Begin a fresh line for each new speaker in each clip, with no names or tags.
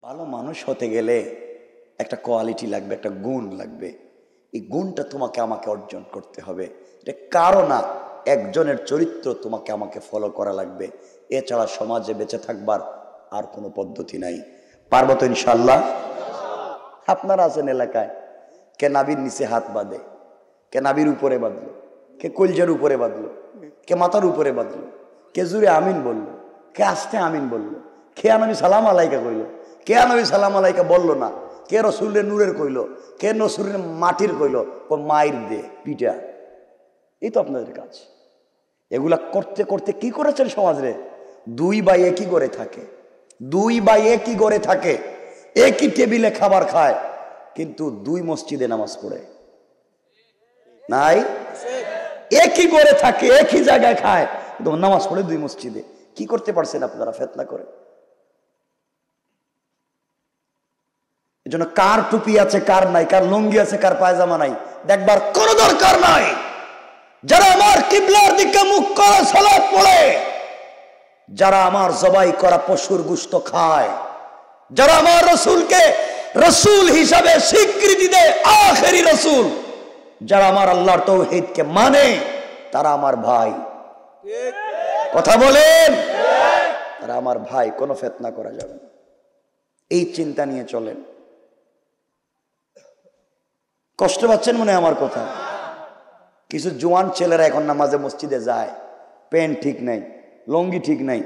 ভালো মানুষ হতে গেলে একটা কোয়ালিটি লাগবে, একটা গুণ লাগবে। এই গুণটা তোমাকে আমাকে অর্জন করতে হবে। এটা কারো না, একজনের চরিত্র তোমাকে আমাকে ফলো করা লাগবে। এছাড়া সমাজে বেঁচে থাকবার আর কোনো পদ্ধতি নাই। পারবো তো ইনশাল্লাহ? আপনারা আছেন এলাকায়, কে নাবির নিচে হাত বাঁধে, কে নাবির উপরে বাঁধলো, কে কলজার উপরে বাঁধলো, কে মাথার উপরে বাঁধলো, কে জুড়ে আমিন বললো, কে আস্তে আমিন বললো, কে নবী সালাম আলাইকা কইলো, কে নবী সালাম আলাইকা বললো না, কে রসুলের নূরের কইলো, কে রসুলের মাটির কইলো, মায়ের দে পিটা। এই তো আপনাদের কাজ। এগুলা করতে করতে কি করেছেন সমাজে? দুই ভাই একই ঘরে থাকে, দুই ভাই একই ঘরে থাকে, একই টেবিলে খাবার খায়, কিন্তু দুই মসজিদে নামাজ পড়ে নাই। একই ঘরে থাকে, একই জায়গায় খায়, কিন্তু নামাজ পড়ে দুই মসজিদে। কি করতে পারছেন আপনারা ফেতনা করে? এজন্য কার টুপি আছে কার নাই, কার লুঙ্গি আছে কার পায়জামা নাই দেখবার কোনো দরকার নাই। যারা আমার কিবলার দিকে মুখ করে সালাত পড়ে, যারা আমার জবাই করা পশুর গোশত খায়, যারা আমার রসুলকে রসুল হিসাবে স্বীকৃতি দেয়, আখেরি রসুল, যারা আমার আল্লাহর তাওহীদকে মানে, তারা আমার ভাই। কথা বলেন, তারা আমার ভাই। কোনো ফিতনা করা যাবে না। এই চিন্তা নিয়ে চলেন। কষ্ট পাচ্ছেন মনে আমার কথা? কিছু জোয়ান ছেলেরা এখন নামাজে মসজিদে যায়, প্যান্ট ঠিক নাই, লঙ্গি ঠিক নাই,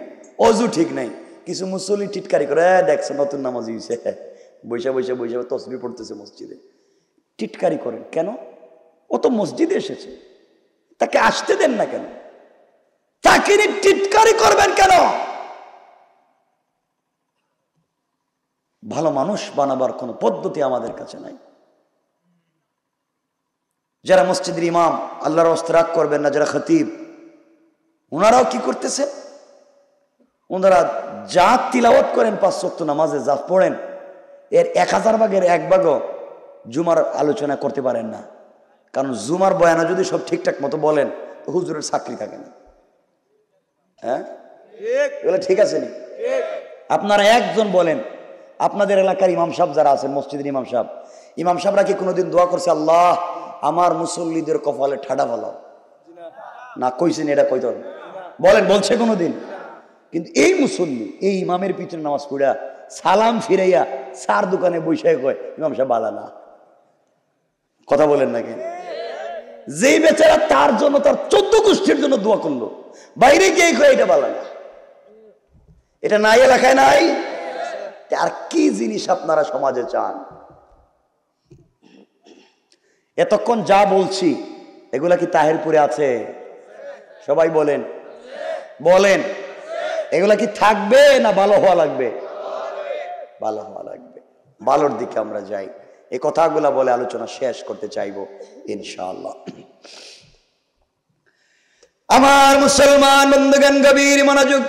অজু ঠিক নাই। কিছু মুসল্লি টিটকারি করে, দেখছে নতুন নামাজ হয়েছে, বৈশা বৈশা বৈশা তসবিহ পড়তেছে মসজিদে। টিটকারি করেন কেন? ও তো মসজিদে এসেছে, তাকে আসতে দেন না কেন? তাকে টিটকারি করবেন কেন? ভালো মানুষ বানাবার কোনো পদ্ধতি আমাদের কাছে নাই। যারা মসজিদের ইমাম, আল্লাহর রাস্তায় রাগ করবেন না, যারা খতিব, ওনারাও কি করতেছে? ওনারা যা তিলাওয়াত করেন 5 ওয়াক্ত নামাজে যা পড়েন, এর 1000 ভাগের 1 ভাগও জুমার আলোচনা করতে পারেন না। কারণ জুমার বয়ানা যদি সব ঠিকঠাক মতো বলেন, তো হুজুরের চাকরি থাকে না। হ্যাঁ, ঠিক আছে নি? আপনারা একজন বলেন, আপনাদের এলাকার ইমাম সাহেব যারা আছেন, মসজিদের ইমাম সাহেবরা কি কোনোদিন দোয়া করছে, আল্লাহ আমার মুসল্লিদের কপালে ঠাডা ভালো না? কইছেন? এটা কইতে হবে বলেন, বলছে কোনোদিন? কিন্তু এই মুসল্লি এই ইমামের পিছনে নামাজ পড়া সালাম ফিরাইয়া 4 দোকানে বৈশাখ কয় ইমাম সাহেব বালা না। কথা বলেন না কেন? যেই বেচারা তার জন্য, তার 14 গোষ্ঠীর জন্য দোয়া করলো, বাইরে গিয়ে কয় এটা বালা না। এটা নাই, এলাকায় নাই। আর কি জিনিস আপনারা সমাজে চান? এতক্ষণ যা বলছি এগুলা কি তাহেরপুরে আছে? সবাই বলেন, বলেন, এগুলা কি থাকবে না ভালো হওয়া লাগবে? ভালো হওয়া লাগবে। ভালোর দিকে আমরা যাই। এই কথাগুলা বলে আলোচনা শেষ করতে চাইবো ইনশাআল্লাহ। আমার মুসলমান বন্ধুগণ, গভীর মনোযোগ।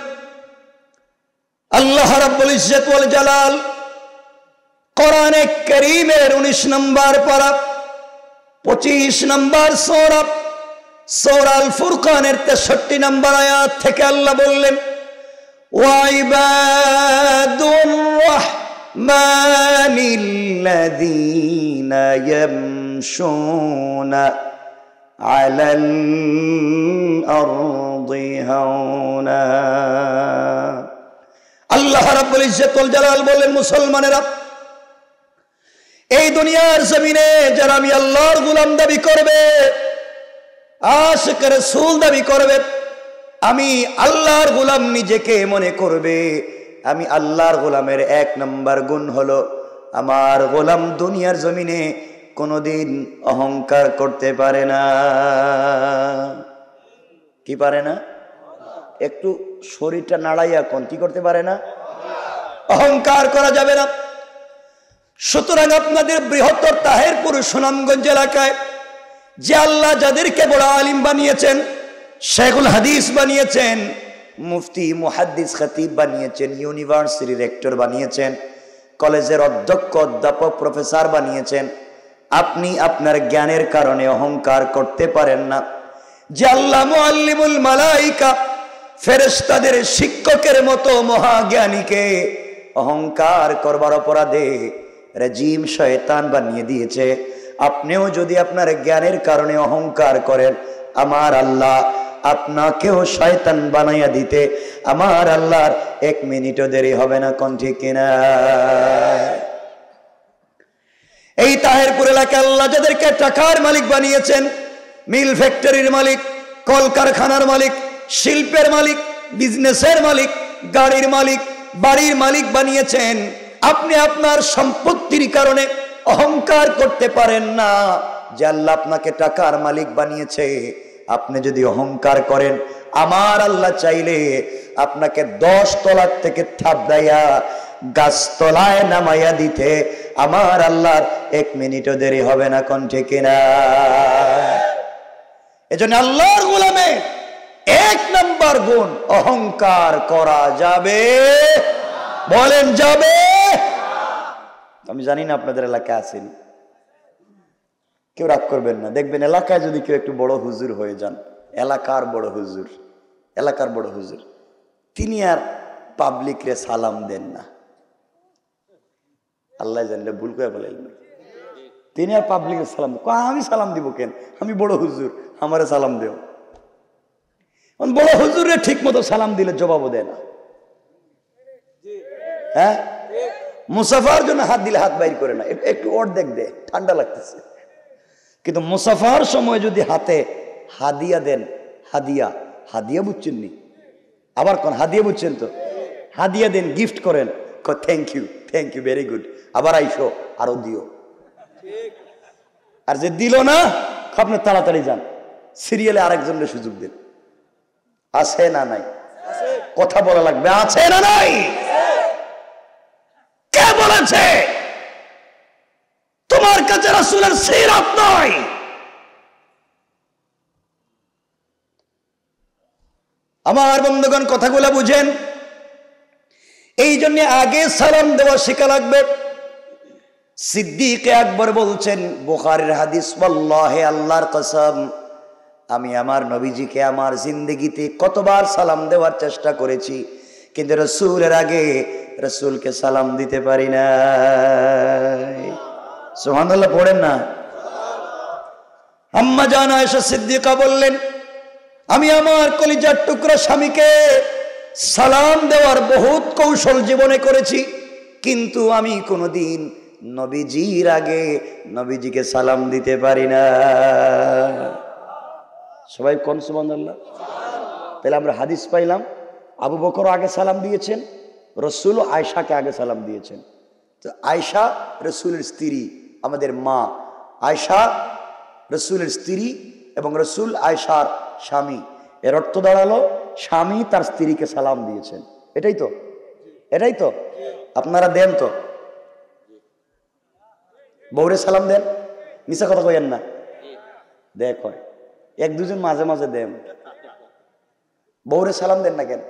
আল্লাহ রাব্বুল ইজ্জত ওয়াল জালাল কোরআনে কারীমের 19 নম্বর পারা 25 নম্বর সূরা আল ফুরকানের 63 নম্বর আয়াত থেকে আল্লাহ বললেন, ওয়াইবাদুর রাহমানিল্লাযীনা ইয়ামশুনা আলাল আরদি হাওনা। আল্লাহ রাব্বুল ইজ্জত ওয়াল জালাল বলেন, মুসলমানেরা, এই দুনিয়ার জমিনে যারা আমি আল্লাহর গোলাম দাবি করবে, আশিক রাসূল দাবি করবে, আমি আল্লাহর গোলাম নিজেকে মনে করবে, আমি আল্লাহর গোলামের 1 নম্বর গুণ হলো, আমার গোলাম দুনিয়ার জমিনে কোনোদিন অহংকার করতে পারে না। কি পারে না? একটু শরীরটা নাড়াইয়া কোন কি করতে পারে না? অহংকার করা যাবে না। সুতরাং আপনাদের বৃহত্তর তাহেরপুর সুনামগঞ্জ এলাকায় যে আল্লাহ যাদেরকে বড় আলিম বানিয়েছেন, শেখুল হাদিস বানিয়েছেন, মুফতি মুহাদ্দিস খতিব বানিয়েছেন, ইউনিভার্সিটির রেক্টর বানিয়েছেন, কলেজের অধ্যক্ষ অধ্যাপক প্রফেসর বানিয়েছেন, আপনি আপনার জ্ঞানের কারণে অহংকার করতে পারেন না। যে আল্লাহ মুআল্লিমুল মালাইকা, ফেরেশতাদের শিক্ষকের মতো মহাজ্ঞানীকে অহংকার করবার অপরাধে রেজিম শয়তান বানিয়ে দিয়েছে। আপনিও যদি আপনার জ্ঞানের কারণে অহংকার করেন, আমার আল্লাহ আপনাকেও শয়তান বানাইয়া দিতে আমার আল্লাহর 1 মিনিটও দেরি হবে না। কোন ঠিক কিনা? এই তাহেরপুর এলাকায় আল্লাহ যাদেরকে টাকার মালিক বানিয়েছেন, মিল ফ্যাক্টরির মালিক, কলকারখানার মালিক, শিল্পের মালিক, বিজনেসের মালিক, গাড়ির মালিক, বাড়ির মালিক বানিয়েছেন, আপনি আপনার সম্পত্তির কারণে অহংকার করতে পারেন না যে আল্লাহ আপনাকে টাকার মালিক বানিয়েছে। আপনি যদি অহংকার করেন, আমার আল্লাহ চাইলে আপনাকে 10 তলার থেকে থাপ দেয়া গাছতলায় নামাইয়া দিতে আমার আল্লাহর 1 মিনিটও দেরি হবে না। কোন ঠিক কিনা? এজন্য আল্লাহর গোলামে 1 নম্বর গুণ, অহংকার করা যাবে? বলেন যাবে? আমি জানি না আপনাদের এলাকায় আছেন, কেউ রাগ করবেন না। দেখবেন এলাকায় যদি কেউ একটু বড় হুজুর হয়ে যান, এলাকার বড় হুজুর, তিনি আর পাবলিকরে সালাম দেন না। আল্লাহ জানলে ভুল করে বলেন না, তিনি আর পাবলিকের সালাম দেন। আমি সালাম দিব কেন? আমি বড় হুজুর, আমারে সালাম দেও। বড় হুজুরে ঠিক মতো সালাম দিলে জবাবও দেয় না। হ্যাঁ, মুসাফার জন্য হাত দিলে হাত বাইর করে না, একটু অর্ধেক দে, ঠান্ডা লাগতেছে। কিন্তু মুসাফার সময় যদি হাতে হাদিয়া দেন, হাদিয়া বুঝছেন নি? আবার কোন হাদিয়া বুঝছেন তো? হাদিয়া দেন, গিফট করেন, থ্যাংক ইউ ভেরি গুড, আবার আইসো, আরো দিও। আর যে দিল না, আপনি তাড়াতাড়ি যান, সিরিয়ালে আরেকজনের সুযোগ দেন। আছে না নাই? কথা বলা লাগবে, আছে না নাই? কে বলেছে তোমার কাছে রাসূলের সিরাত নয়? আমার বন্ধুগণ, কথাগুলো বুঝেন। এই জন্য আগে সালাম দেওয়া শেখা লাগবে। সিদ্দিক আকবর বলছেন, বুখারীর হাদিস, ওয়াল্লাহি আল্লাহর কসম, আমি আমার নবীজিকে আমার জিন্দেগিতে কতবার সালাম দেওয়ার চেষ্টা করেছি, কিন্তু রাসূলের আগে রাসূলকে সালাম দিতে পারি না। সুবহানাল্লাহ পড়েন না। আম্মা জান আয়েশা সিদ্দিকা বললেন, আমি আমার কলিজার টুকরা স্বামীকে সালাম দেওয়ার বহুত কৌশল জীবনে করেছি, কিন্তু আমি কোনোদিন নবীজির আগে নবীজিকে সালাম দিতে পারি না। সবাই কোন সুবহানাল্লাহ। তাহলে আমরা হাদিস পাইলাম, আবু বকর আগে সালাম দিয়েছেন, রাসূল আয়েশাকে আগে সালাম দিয়েছেন। তো আয়েশা রাসূলের স্ত্রী, আমাদের মা আয়েশা রাসূলের স্ত্রী এবং রাসূল আয়েশার স্বামী। এর অর্থ দাঁড়ালো স্বামী তার স্ত্রীকে সালাম দিয়েছেন। এটাই তো আপনারা দেন তো? বউরে সালাম দেন, মিছা কথা কইেন না। দেখ হয় 1-2 মাঝে মাঝে দেন। বউরে সালাম দেন না কেন?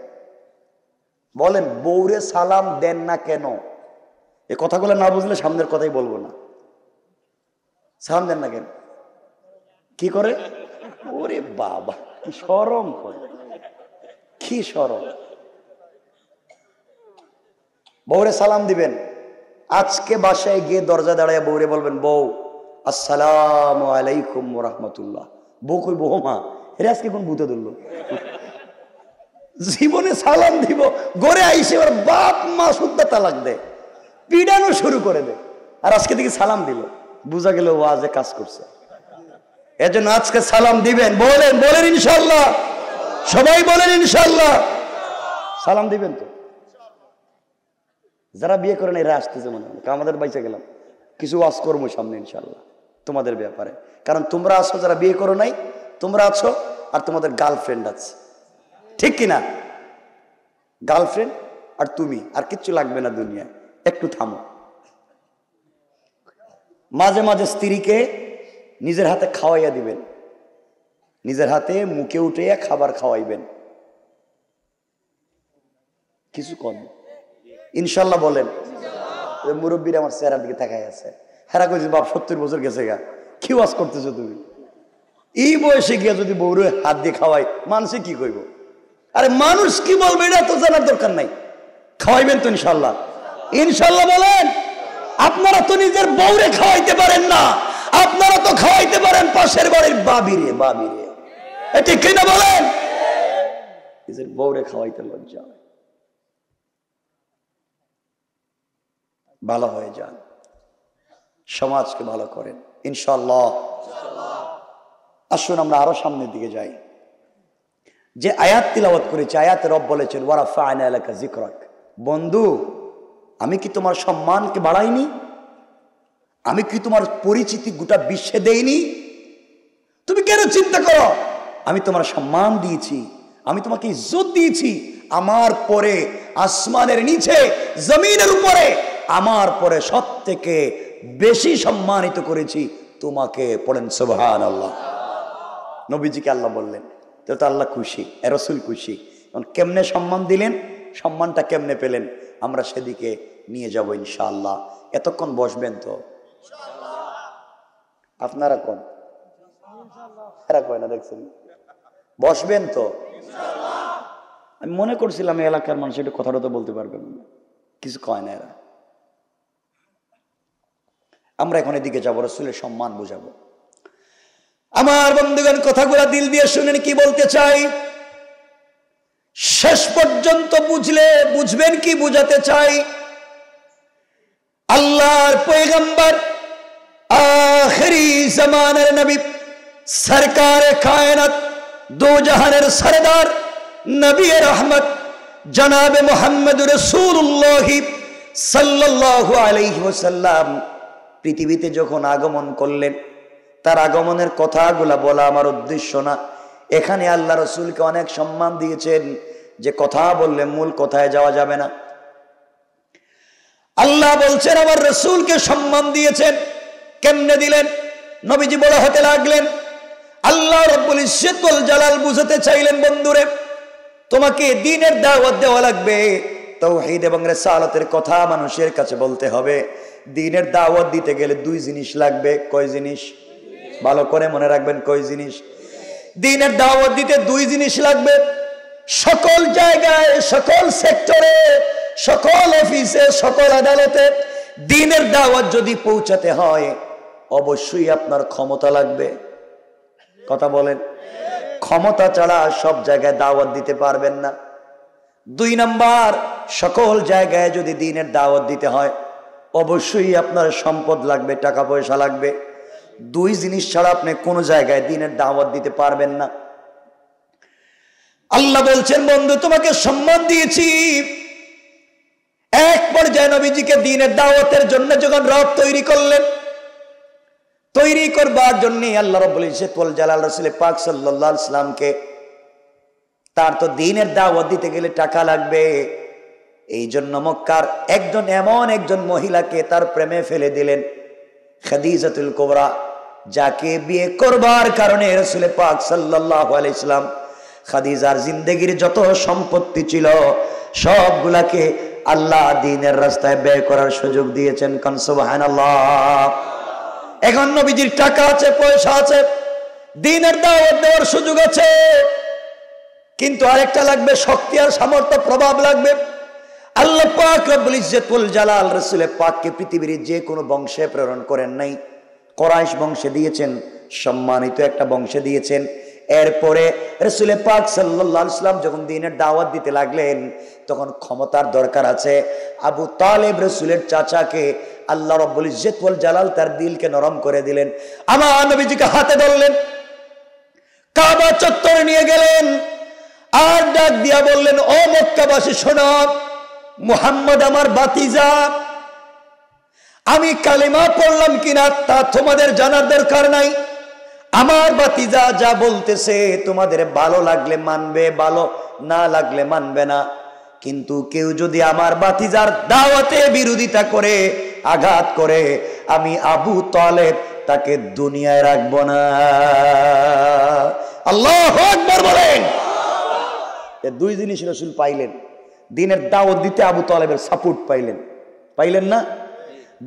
বলেন, বউরে সালাম দেন না কেন? এই কথাগুলো না বুঝলে সামনের কথাই বলবো না। সালাম দেন না কেন? কি করে? ওরে বাবা, কি শরম করে, কি শরম। বউরে সালাম দিবেন, আজকে বাসায় গিয়ে দরজা দাঁড়ায় বউরে বলবেন, বউ আসসালামু আলাইকুম ওয়া রাহমাতুল্লাহ। বউ কই, বউ মা এর আজকে কোন ভূতে ধরলো? জীবনে সালাম দিব, গড়ে আইসে ওর বাপ মা শুদ্ধা তালাক দেয়, পিডানো শুরু করে দেয়, আর আজকে দেখি সালাম দিল, বুঝা গেল ও আজে কাজ করছে। এজন্য আজকে সালাম দিবেন। বলেন ইনশাআল্লাহ, সবাই বলেন ইনশাআল্লাহ। সালাম দিবেন তো? যারা বিয়ে করেন এরা আসতেছে, মনে হয় আমাদের বাইচে গেলাম, কিছু ওয়াজ করবো সামনে ইনশাআল্লাহ তোমাদের ব্যাপারে। কারণ তোমরা আছো, যারা বিয়ে করো নাই তোমরা আছো, আর তোমাদের গার্লফ্রেন্ড আছে, ঠিক কিনা? গার্লফ্রেন্ড আর তুমি, আর কিচ্ছু লাগবে না দুনিয়ায়। একটু থামো। মাঝে মাঝে স্ত্রীকে নিজের হাতে খাওয়াইয়া দিবেন, নিজের হাতে মুখে উঠে খাবার খাওয়াইবেন। কিছু কম ইনশাল্লাহ বলেন। মুরব্বীরা আমার চেহারার দিকে তাকাই আছে, হেরা কইছে বাপ 70 বছর গেছে গা, কি ওয়াজ করতেছো তুমি? এই বয়সে গিয়া যদি বউরে হাত দিয়ে খাওয়াই, মানুষে কি কইব? আরে মানুষ কি বলবে এটা তো জানার দরকার নাই। খাওয়াইবেন তো ইনশাল্লাহ? ইনশাল্লাহ বলেন। আপনারা তো নিজের বউরে খাওয়াইতে পারেন না, আপনারা তো খাওয়াইতে পারেন পাশের বাড়ির বাবিরে। ঠিক কিনা বলেন? নিজের বউরে খাওয়াইতে লজ্জা হয়। ভালো হয়ে যান, সমাজকে ভালো করেন ইনশাআল্লাহ। আসুন আমরা আরো সামনের দিকে যাই। যে আয়াত তিলাওয়াত করেছে, আয়াতে রব বলেছেন ওয়ারাফা'না লাকা যিকরাক। বন্ধু, আমি কি তোমার সম্মানকে বাড়াইনি? আমি কি তোমার পরিচিতি গোটা বিশ্বে দেইনি? তুমি কেন চিন্তা করো? আমি তোমার সম্মান দিয়েছি, আমি তোমাকে ইজ্জত দিয়েছি। আমার পরে আসমানের নিচে, জমিনের উপরে আমার পরে সব থেকে বেশি সম্মানিত করেছি তোমাকে। পড়েন সুবহানাল্লাহ। নবীজিকে আল্লাহ বললেন, তো আল্লাহ খুশি, রাসূল খুশি। কেমনে সম্মান দিলেন, সম্মানটা কেমনে পেলেন, আমরা সেদিকে নিয়ে যাব ইনশাআল্লাহ। এতক্ষণ বসবেন তো? আপনারা কোন এরা কয় না, দেখছেন? বসবেন তো? আমি মনে করছিলাম এই এলাকার মানুষ একটু কথাটা তো বলতে পারবেন না, কিছু কয় না এরা। আমরা এখন এদিকে যাবো, রাসূলের সম্মান বুঝাবো। আমার বন্ধুগণ, কথাগুলা দিল দিয়ে শুনেন কি বলতে চাই। শেষ পর্যন্ত বুঝলে বুঝবেন কি বুঝাতে চাই। আল্লাহর পয়গম্বর, আখিরি জামানার নবী, সরকারে কায়নাত, দো জাহানের সরদার, নবী রহমত জনাবে মুহাম্মদ রাসূলুল্লাহ সাল্লাল্লাহু আলাইহি ওয়াসাল্লাম পৃথিবীতে যখন আগমন করলেন, তার আগমনের কথাগুলা বলা আমার উদ্দেশ্য না। এখানে আল্লাহ রাসূলকে অনেক সম্মান দিয়েছেন, যে কথা বললে মূল কথায় যাওয়া যাবে না। আল্লাহ বলছেন আমার রাসূলকে সম্মান দিয়েছেন। কেমনে দিলেন? নবীজি বড় হতে লাগলেন। আল্লাহ রাব্বুল ইজ্জত ওয়াল জালাল বুঝাতে চাইলেন, বন্ধুরে তোমাকে দ্বীনের দাওয়াত দেওয়া লাগবে, তাওহীদ এবং রিসালাতের কথা মানুষের কাছে বলতে হবে। দ্বীনের দাওয়াত দিতে গেলে দুই জিনিস লাগবে। কয় জিনিস? ভালো করে মনে রাখবেন, কয় জিনিস? দ্বীনের দাওয়াত দিতে দুই জিনিস লাগবে। সকল জায়গায়, সকল সেক্টরে, সকল অফিসে, সকল আদালতে দ্বীনের দাওয়াত যদি পৌঁছাতে হয়, অবশ্যই আপনার ক্ষমতা লাগবে। কথা বলেন, ক্ষমতা ছাড়া সব জায়গায় দাওয়াত দিতে পারবেন না। দুই নাম্বার, সকল জায়গায় যদি দ্বীনের দাওয়াত দিতে হয়, অবশ্যই আপনার সম্পদ লাগবে, টাকা পয়সা লাগবে। দুই জিনিস ছাড়া আপনি কোনো জায়গায় দ্বীনের দাওয়াত দিতে পারবেন না। আল্লাহ বলছেন, বন্ধু তোমাকে সম্মান দিয়েছি। এক পর্যায়ে নবীজিকে দ্বীনের দাওয়াতের জন্য যখন রব তৈরি করলেন, তৈরি করবার জন্য আল্লাহ রাব্বুল ইজ্জত ওয়াল জালাল রাসূল পাক সাল্লাল্লাহু আলাইহি ওয়াসাল্লামকে, তার তো দ্বীনের দাওয়াত দিতে গেলে টাকা লাগবে। এই জন্য মক্কার এমন একজন মহিলাকে তার প্রেমে ফেলে দিলেন, খাদিজাতুল কুবরা, যাকে বিয়ে করবার কারণে রাসূল পাক সাল্লাল্লাহু আলাইহি ওয়াসাল্লাম খাদিজার জিন্দেগির যত সম্পত্তি ছিল সবগুলাকে আল্লাহ দ্বীনের রাস্তায় ব্যয় করার সুযোগ দিয়েছেন। কান সুবহানাল্লাহ। এখন নবীজির টাকা আছে, পয়সা আছে, দ্বীনের দাওয়াত দেওয়ার সুযোগ আছে, কিন্তু আরেকটা লাগবে, শক্তি আর সামর্থ্য, প্রভাব লাগবে। আল্লাহ পাক রব্বুল ইজ্জত ওয়াল জালাল রাসূল পাককে পৃথিবীর যে কোনো বংশে প্রেরণ করেন নাই। কুরাইশ বংশে দিয়েছেন, সম্মানিত একটা বংশে দিয়েছেন। এরপরে রাসূল পাক সাল্লাল্লাহু আলাইহি ওয়াসাল্লাম যখন দ্বীনের দাওয়াত দিতে লাগলেন, তখন ক্ষমতার দরকার আছে। আবু তালেব রাসূলের চাচাকে আল্লাহ রাব্বুল ইজ্জত ওয়াল জালাল তার দিলকে নরম করে দিলেন। আমার নবীজিকে হাতে ধরলেন, কাবা চত্বরে নিয়ে গেলেন, আর ডাক দিয়া বললেন, ও মক্কাবাসী শোনো, মুহাম্মদ আমার ভাতিজা। আমি কালিমা পড়লাম কিনা তা তোমাদের জানার দরকার নাই। আমার ভাতিজা যা বলতেছে তোমাদের ভালো লাগলে মানবে, ভালো না লাগলে মানবে না। কিন্তু কেউ যদি আমার ভাতিজার দাওয়াতে বিরোধিতা করে, আঘাত করে, আমি আবু তালেব তাকে দুনিয়ায় রাখবো না। আল্লাহু আকবার বলেন। এই দুই জিনিস রাসূল পাইলেন। দ্বীনের দাওয়াত দিতে আবু তালেবের সাপোর্ট পাইলেন না?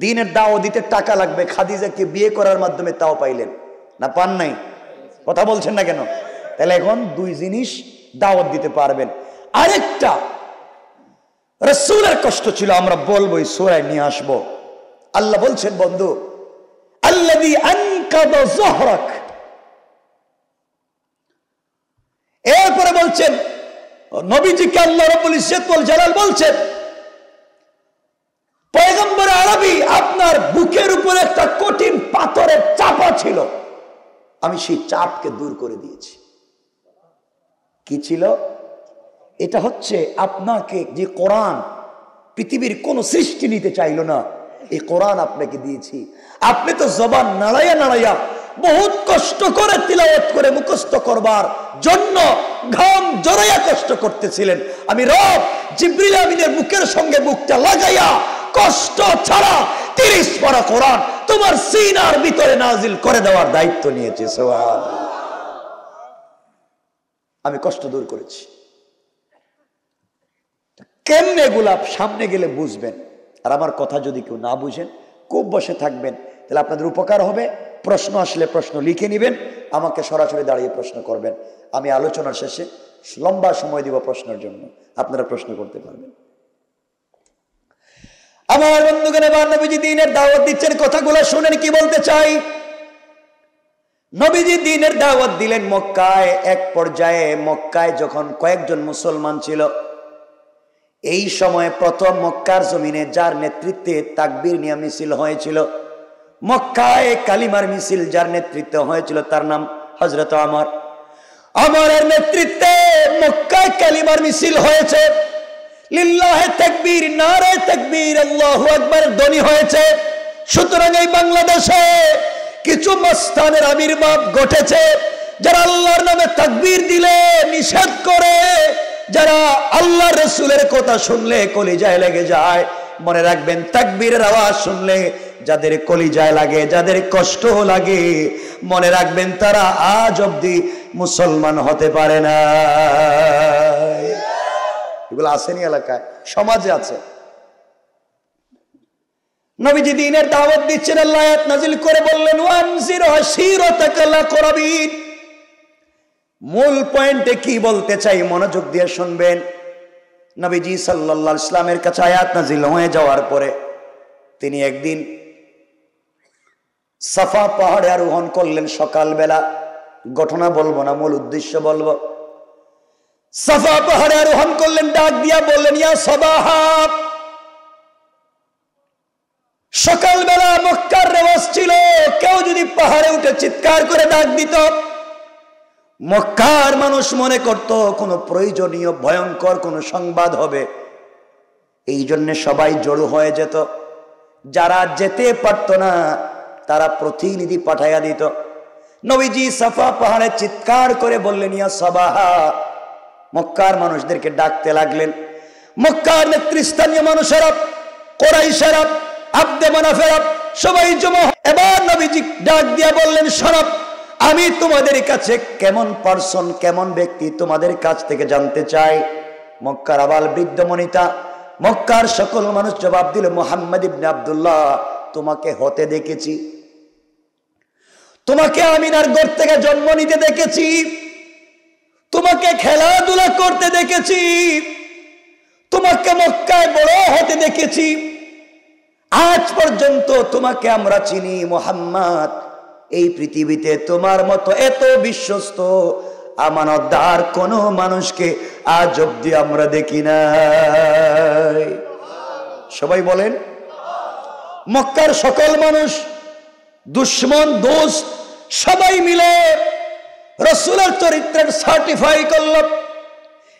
দ্বীনের দাওয়াত দিতে টাকা লাগবে, খাদিজাকে বিয়ে করার মাধ্যমে তাও পাইলেন না? পান নাই? কথা বলছেন না কেন? তাহলে এখন দুই জিনিস দাওয়াত দিতে পারবেন। আরেকটা, রাসূলের কষ্ট ছিল, আমরা বলবো এই সূরায় নিয়ে আসবো। আল্লাহ বলছেন বন্ধু, আল্লাযী আনকাযা যহরাক, এরপরে বলছেন নবীজিকে আল্লাহ রাব্বুল ইজ্জত ওয়াল জালাল বলছেন, পয়গম্বর আরবি আপনার বুকের উপরে একটা কঠিন পাথরের চাপা ছিল, আমি সেই চাপকে দূর করে দিয়েছি। কি ছিল এটা? হচ্ছে আপনাকে যে কোরআন পৃথিবীর কোন সৃষ্টি নিতে চাইল না, এই কোরআন আপনাকে দিয়েছি। আপনি তো জবান নাড়াইয়া নাড়াইয়া বহুত কষ্ট করে তিলাওয়াত করে মুখস্থ করবার জন্য ঘাম জড়াইয়া কষ্ট করতেছিলেন। আমি রব জিবরিল আমিনের বুকের সঙ্গে বুকটা লাগাইয়া কষ্ট ছাড়া 30 পারা কোরআন তোমার সিনার ভিতরে নাজিল করে দেওয়ার দায়িত্ব নিয়েছি। সুবহানাল্লাহ। আমি কষ্ট দূর করেছি। কেমনে এগুলা সামনে গেলে বুঝবেন। আর আমার কথা যদি কেউ না বুঝেন, খুব বসে থাকবেন, তাহলে আপনাদের উপকার হবে। প্রশ্ন আসলে প্রশ্ন লিখে নেবেন, আমাকে সরাসরি দাঁড়িয়ে প্রশ্ন করবেন। আমি আলোচনার শেষে লম্বা সময় দিব প্রশ্নের জন্য, আপনারা প্রশ্ন করতে পারবেন। আমার বন্ধুগণ, এবার নবীজি দ্বীনের দাওয়াত দিচ্ছেন, কথাগুলো শুনেন কি বলতে চাই। নবীজি দ্বীনের দাওয়াত দিলেন মক্কায়। এক পর্যায়ে মক্কায় যখন কয়েকজন মুসলমান ছিল, এই সময় প্রথম মক্কার জমিনে যার নেতৃত্বে তাকবীর নিয়ে মিছিল হয়েছিল, মক্কায় কালিমার মিছিল যার নেতৃত্ব হয়েছিল, তার নাম হযরত ওমর। ওমরের নেতৃত্বে মক্কায় কালিমার মিছিল হয়েছে। লিল্লাহে তাকবীর, নারে তাকবীর, আল্লাহু আকবার ধ্বনি হয়েছে। সুতরাং এই বাংলাদেশে কিছু মস্তানের আবির্ভাব ঘটেছে, যারা আল্লাহর নামে তাকবীর দিলে নিষেধ করে, যারা আল্লাহ রাসূলের কথা শুনলে কলিজায় লেগে যায়। মনে রাখবেন, তাকবীরের আওয়াজ শুনলে যাদের কলিজায় লাগে, যাদের কষ্ট লাগে, মনে রাখবেন তারা আজ অবধি মুসলমান হতে পারে না। এগুলো আসেনি এলাকায়, সমাজে আছে। নবীজি দ্বীনের দাওয়াত দিচ্ছেন, আল্লাহ আয়াত নাজিল করে বললেন, ওয়ানজির আশীরাতাকাল আকরাবিন। মূল পয়েন্টে কি বলতে চাই মনোযোগ দিয়ে শুনবেন। নবীজি সাল্লাল্লাহু আলাইহি ওয়াসাল্লামের কাছে আয়াত নাজিল হয়ে যাওয়ার পরে তিনি একদিন সাফা পাহাড়ে আরোহণ করলেন সকালবেলা। ঘটনা বলবো না, মূল উদ্দেশ্য বলবো। সাফা পাহাড়ে আরোহণ করলেন, ডাক দিয়া বললেন, ইয়া সাবাহা। সকালবেলা মক্কার রেওয়াজ ছিল, কেউ যদি পাহাড়ে উঠে চিৎকার করে ডাক দিত, মক্কার মানুষ মনে করত কোনো প্রয়োজনীয় ভয়ঙ্কর কোনো সংবাদ হবে, এই জন্য সবাই জড়ো হয়ে যেত। যারা যেতে পারত না তারা প্রতিনিধি পাঠাইয়া দিত। নবীজি সাফা পাহাড়ে চিৎকার করে বললেন, ইয়া সাবাহা। মক্কার মানুষদেরকে ডাকতে লাগলেন। মক্কার নেতৃস্থানীয় মানুষেরা, কুরাইশেরা, আব্দে মানাফেরা সবাই জমা। এবার নবীজি ডাক দিয়া বললেন, শোনো, আমি তোমাদের কাছে কেমন পার্সন, কেমন ব্যক্তি তোমাদের কাছ থেকে জানতে চাই। মক্কার আবাল বৃদ্ধ বনিতা, মক্কার সকল মানুষ জবাব দিল, মুহাম্মদ ইবনে আব্দুল্লাহ, তোমাকে হতে দেখেছি, তোমাকে আমিনার ঘর থেকে জন্ম নিতে দেখেছি, তোমাকে খেলাধুলা করতে দেখেছি, তোমাকে মক্কায় বড় হতে দেখেছি। আজ পর্যন্ত তোমাকে আমরা চিনি মুহাম্মদ। এই পৃথিবীতে তোমার মতো এত বিশ্বস্ত আমানতদার কোন মানুষকে আজ অব্দি আমরা দেখি নাই। সবাই বলেন। মক্কার সকল মানুষ, দুশ্মন, দোস্ত সবাই মিলে রাসূলের চরিত্রের সার্টিফাই করল।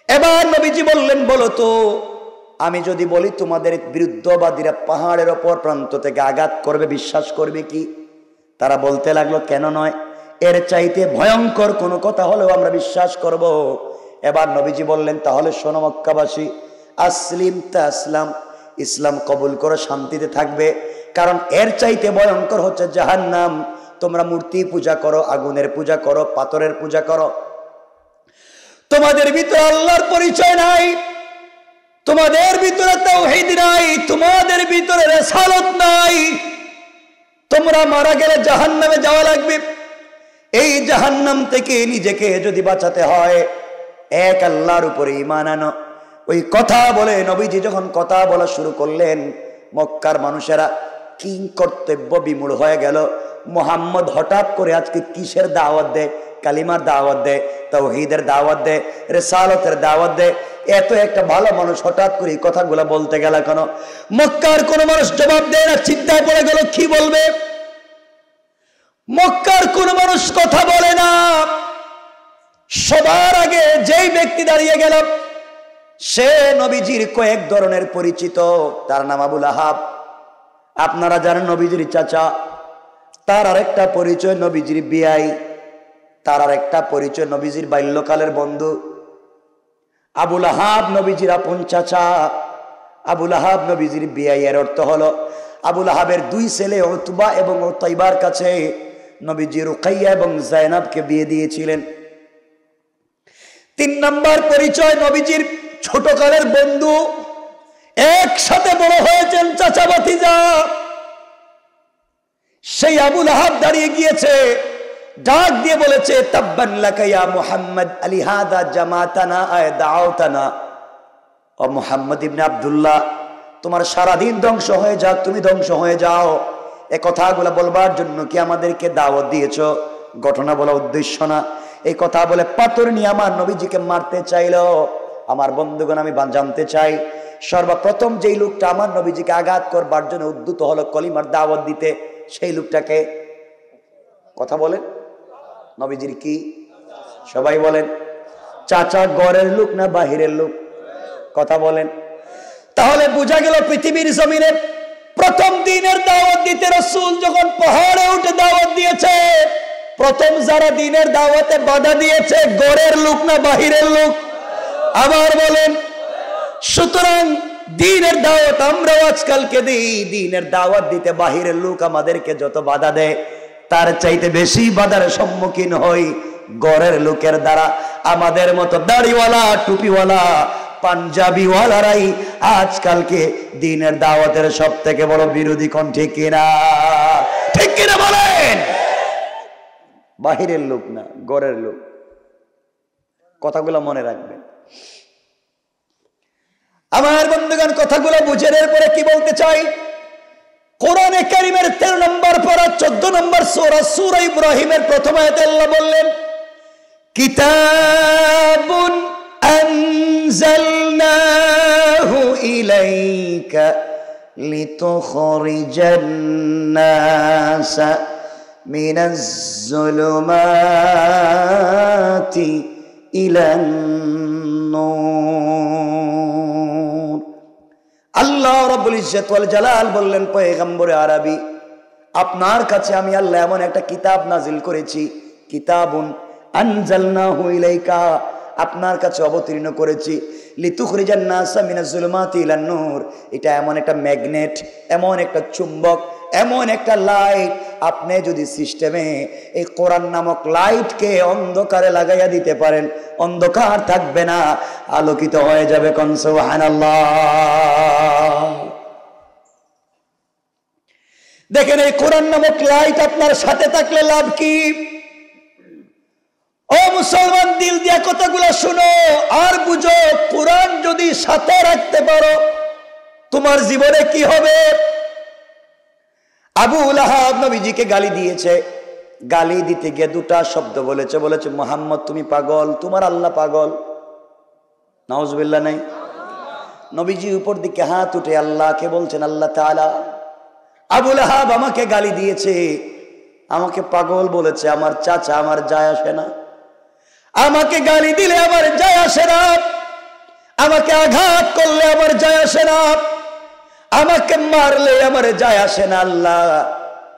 এবার নবীজি বললেন, বলো তো, আমি যদি বলি তোমাদের বিরুদ্ধবাদীরা পাহাড়ের ওপর প্রান্ত থেকে আঘাত করবে, বিশ্বাস করবে কি? তারা বলতে লাগলো, কেন নয়, এর চাইতে ভয়ঙ্কর কোনো কথা হলেও আমরা বিশ্বাস করব। এবার নবীজি বললেন, তাহলে শোনো মক্কাবাসী, আসলিম তাসলাম, ইসলাম কবুল করো, শান্তিতে থাকবে। কারণ এর চাইতে ভয়ঙ্কর হচ্ছে জাহান্নাম। তোমরা মূর্তি পূজা করো, আগুনের পূজা করো, পাথরের পূজা করো, তোমাদের ভিতরে আল্লাহর পরিচয় নাই, তোমাদের ভিতরে তাওহীদ নাই, তোমাদের ভিতরে রিসালাত নাই। তোমরা মারা গেলে জাহান্নামে যাওয়া লাগবে। এই জাহান্নাম থেকে নিজেকে যদি বাঁচাতে হয়, এক আল্লাহর উপরে ঈমান আনো, ওই কথা বলে নবীজি যখন কথা বলা শুরু করলেন, মক্কার মানুষেরা কিং কর্তব্য বিমূঢ় হয়ে গেল। মুহাম্মদ হঠাৎ করে আজকে কিসের দাওয়াত দেয়? কালিমার দাওয়াত দেয়, তাওহীদের দাওয়াত দেয়, রিসালাতের দাওয়াত দেয়। এত একটা ভালো মানুষ হঠাৎ করে এই কথাগুলো বলতে গেল কেন? মক্কার কোন মানুষ জবাব দেয় না, চিন্তায় পড়ে গেল কি বলবে। মক্কার কোন মানুষ কথা বলে না। সবার আগে যেই ব্যক্তি দাঁড়িয়ে গেল সে নবীজির কয়েক ধরনের পরিচিত। তার নাম আবুল আহাব, আপনারা জানেন নবীজির চাচা। তার আরেকটা পরিচয় নবীজির বিয়াই। তার আরেকটা পরিচয় নবীজির বাল্যকালের বন্ধু। আবুল আহাব নবীজির আপন চাচা, আবুল আহাব নবীজির বিয়াই। এর অর্থ হলো আবুল আহাবের দুই ছেলে উতবা এবং উতাইবার কাছে নবীজি রুকাইয়া এবং জায়নাবকে বিয়ে দিয়েছিলেন। 3 নম্বর পরিচয় নবীজির ছোটকালের বন্ধু, একসাথে বড় হয়েছেন চাচা ভাতিজা। সেই আবুল আহাব দাঁড়িয়ে গিয়েছে, ডাক দিয়ে বলেছে, তাব্বান লাকা ইয়া মুহাম্মদ আলিহাদা জামাতানা আয় দাওতানা। ও মুহাম্মদ ইবনে আব্দুল্লাহ, তোমার সারা দিন ধ্বংস হয়ে যাক, তুমি ধ্বংস হয়ে যাও। এই কথাগুলো বলবার জন্য কি আমাদেরকে দাওয়াত দিয়েছো? ঘটনা বলা উদ্দেশ্য না। এই কথা বলে পাথর নিয়ে আমার নবীজিকে মারতে চাইল। আমার বন্ধুগণ, আমি জানতে চাই, সর্বপ্রথম যেই লোকটা আমার নবীজিকে আঘাত করবার জন্য উদ্যত হলো কলিমার দাওয়াত দিতে, সেই লোকটাকে কথা বলেন নবীজির কি? সবাই বলেন চাচা। ঘরের লোক না বাহিরের লোক? কথা বলেন। তাহলে বোঝা গেল পৃথিবীর জমিনে প্রথম দিনের দাওয়াত দিতে রাসূল যখন পাহাড়ে উঠে দাওয়াত দিয়েছে, প্রথম যারা দিনের দাওয়াতে বাধা দিয়েছে ঘরের লোক না বাহিরের লোক? আবার বলেন। সুতরাং দিনের দাওয়াত আমরাও আজকালকে দিই। দিনের দাওয়াত দিতে বাহিরের লোক আমাদেরকে যত বাধা দেয়, তার চাইতে বেশি বাধার সম্মুখীন হই ঘরের লোকের দ্বারা। আমাদের মতো দাড়িওয়ালা টুপিওয়ালা পাঞ্জাবিওয়ালারাই আজকালকে দিনের দাওয়াতের সব থেকে বড় বিরোধী। কোন ঠিক কিনা? ঠিক কিনা বলেন? বাহিরের লোক না, ঘরের লোক। কথাগুলো মনে রাখবেন আমার বন্ধুগণ। কথাগুলো বুঝে নেওয়ার পরে কি বলতে চাই, কোরআনে কারীমের 13 নম্বর পারা 14 নম্বর সূরা, সূরা ইব্রাহিমের প্রথম আয়াতে আল্লাহ বললেন, কিতাবুন আনজালনাহু ইলাইকা লিতুখরিজান নাসা মিনাজ যুলুমাতি ইলান নূর। আল্লাহ রাব্বুল ইজ্জত ওয়াল জালাল বললেন, পয়গম্বরে আরবি, আপনার কাছে আমি আল্লাহ এমন একটা কিতাব নাজিল করেছি, কিতাবুন আনজালনাহু ইলাইকা, আপনার কাছে অবতীর্ণ করেছি, লিতুখরিজান নাসা মিনাজ যুলুমাতি ইলান নূর। এটা এমন একটা ম্যাগনেট, এমন একটা চুম্বক, এমন একটা লাইট, আপনি যদি সিস্টেমে এই কোরআন নামক লাইটকে অন্ধকারে লাগাইয়া দিতে পারেন, অন্ধকার থাকবে না, আলোকিত হয়ে যাবে। কোন সুবহানাল্লাহ। দেখেন, এই কোরআন নামক লাইট আপনার সাথে থাকলে লাভ কি? ও মুসলমান, দিল দিয়া কথাগুলো শুনো আর বুঝো। কোরআন যদি সাথে রাখতে পারো, তোমার জীবনে কি হবে? আবু লাহাব নবীজিকে গালি দিয়েছে। গালি দিতে গিয়ে 2টা শব্দ বলেছে। বলেছে, মুহাম্মদ তুমি পাগল, তোমার আল্লাহ পাগল। নাউজুবিল্লাহ নাই? নবীজি উপর দিকে হাত উঠে আল্লাহকে বলছেন, আল্লাহ তাআলা, আবু লাহাব আমাকে গালি দিয়েছে, আমাকে পাগল বলেছে, আমার চাচা, আমার যায় আসে না। আমাকে গালি দিলে আমার যায় আসে না, আমাকে আঘাত করলে আমার যায় আসে না, আমাকে মারলে আমার যায় আসে না আল্লাহ।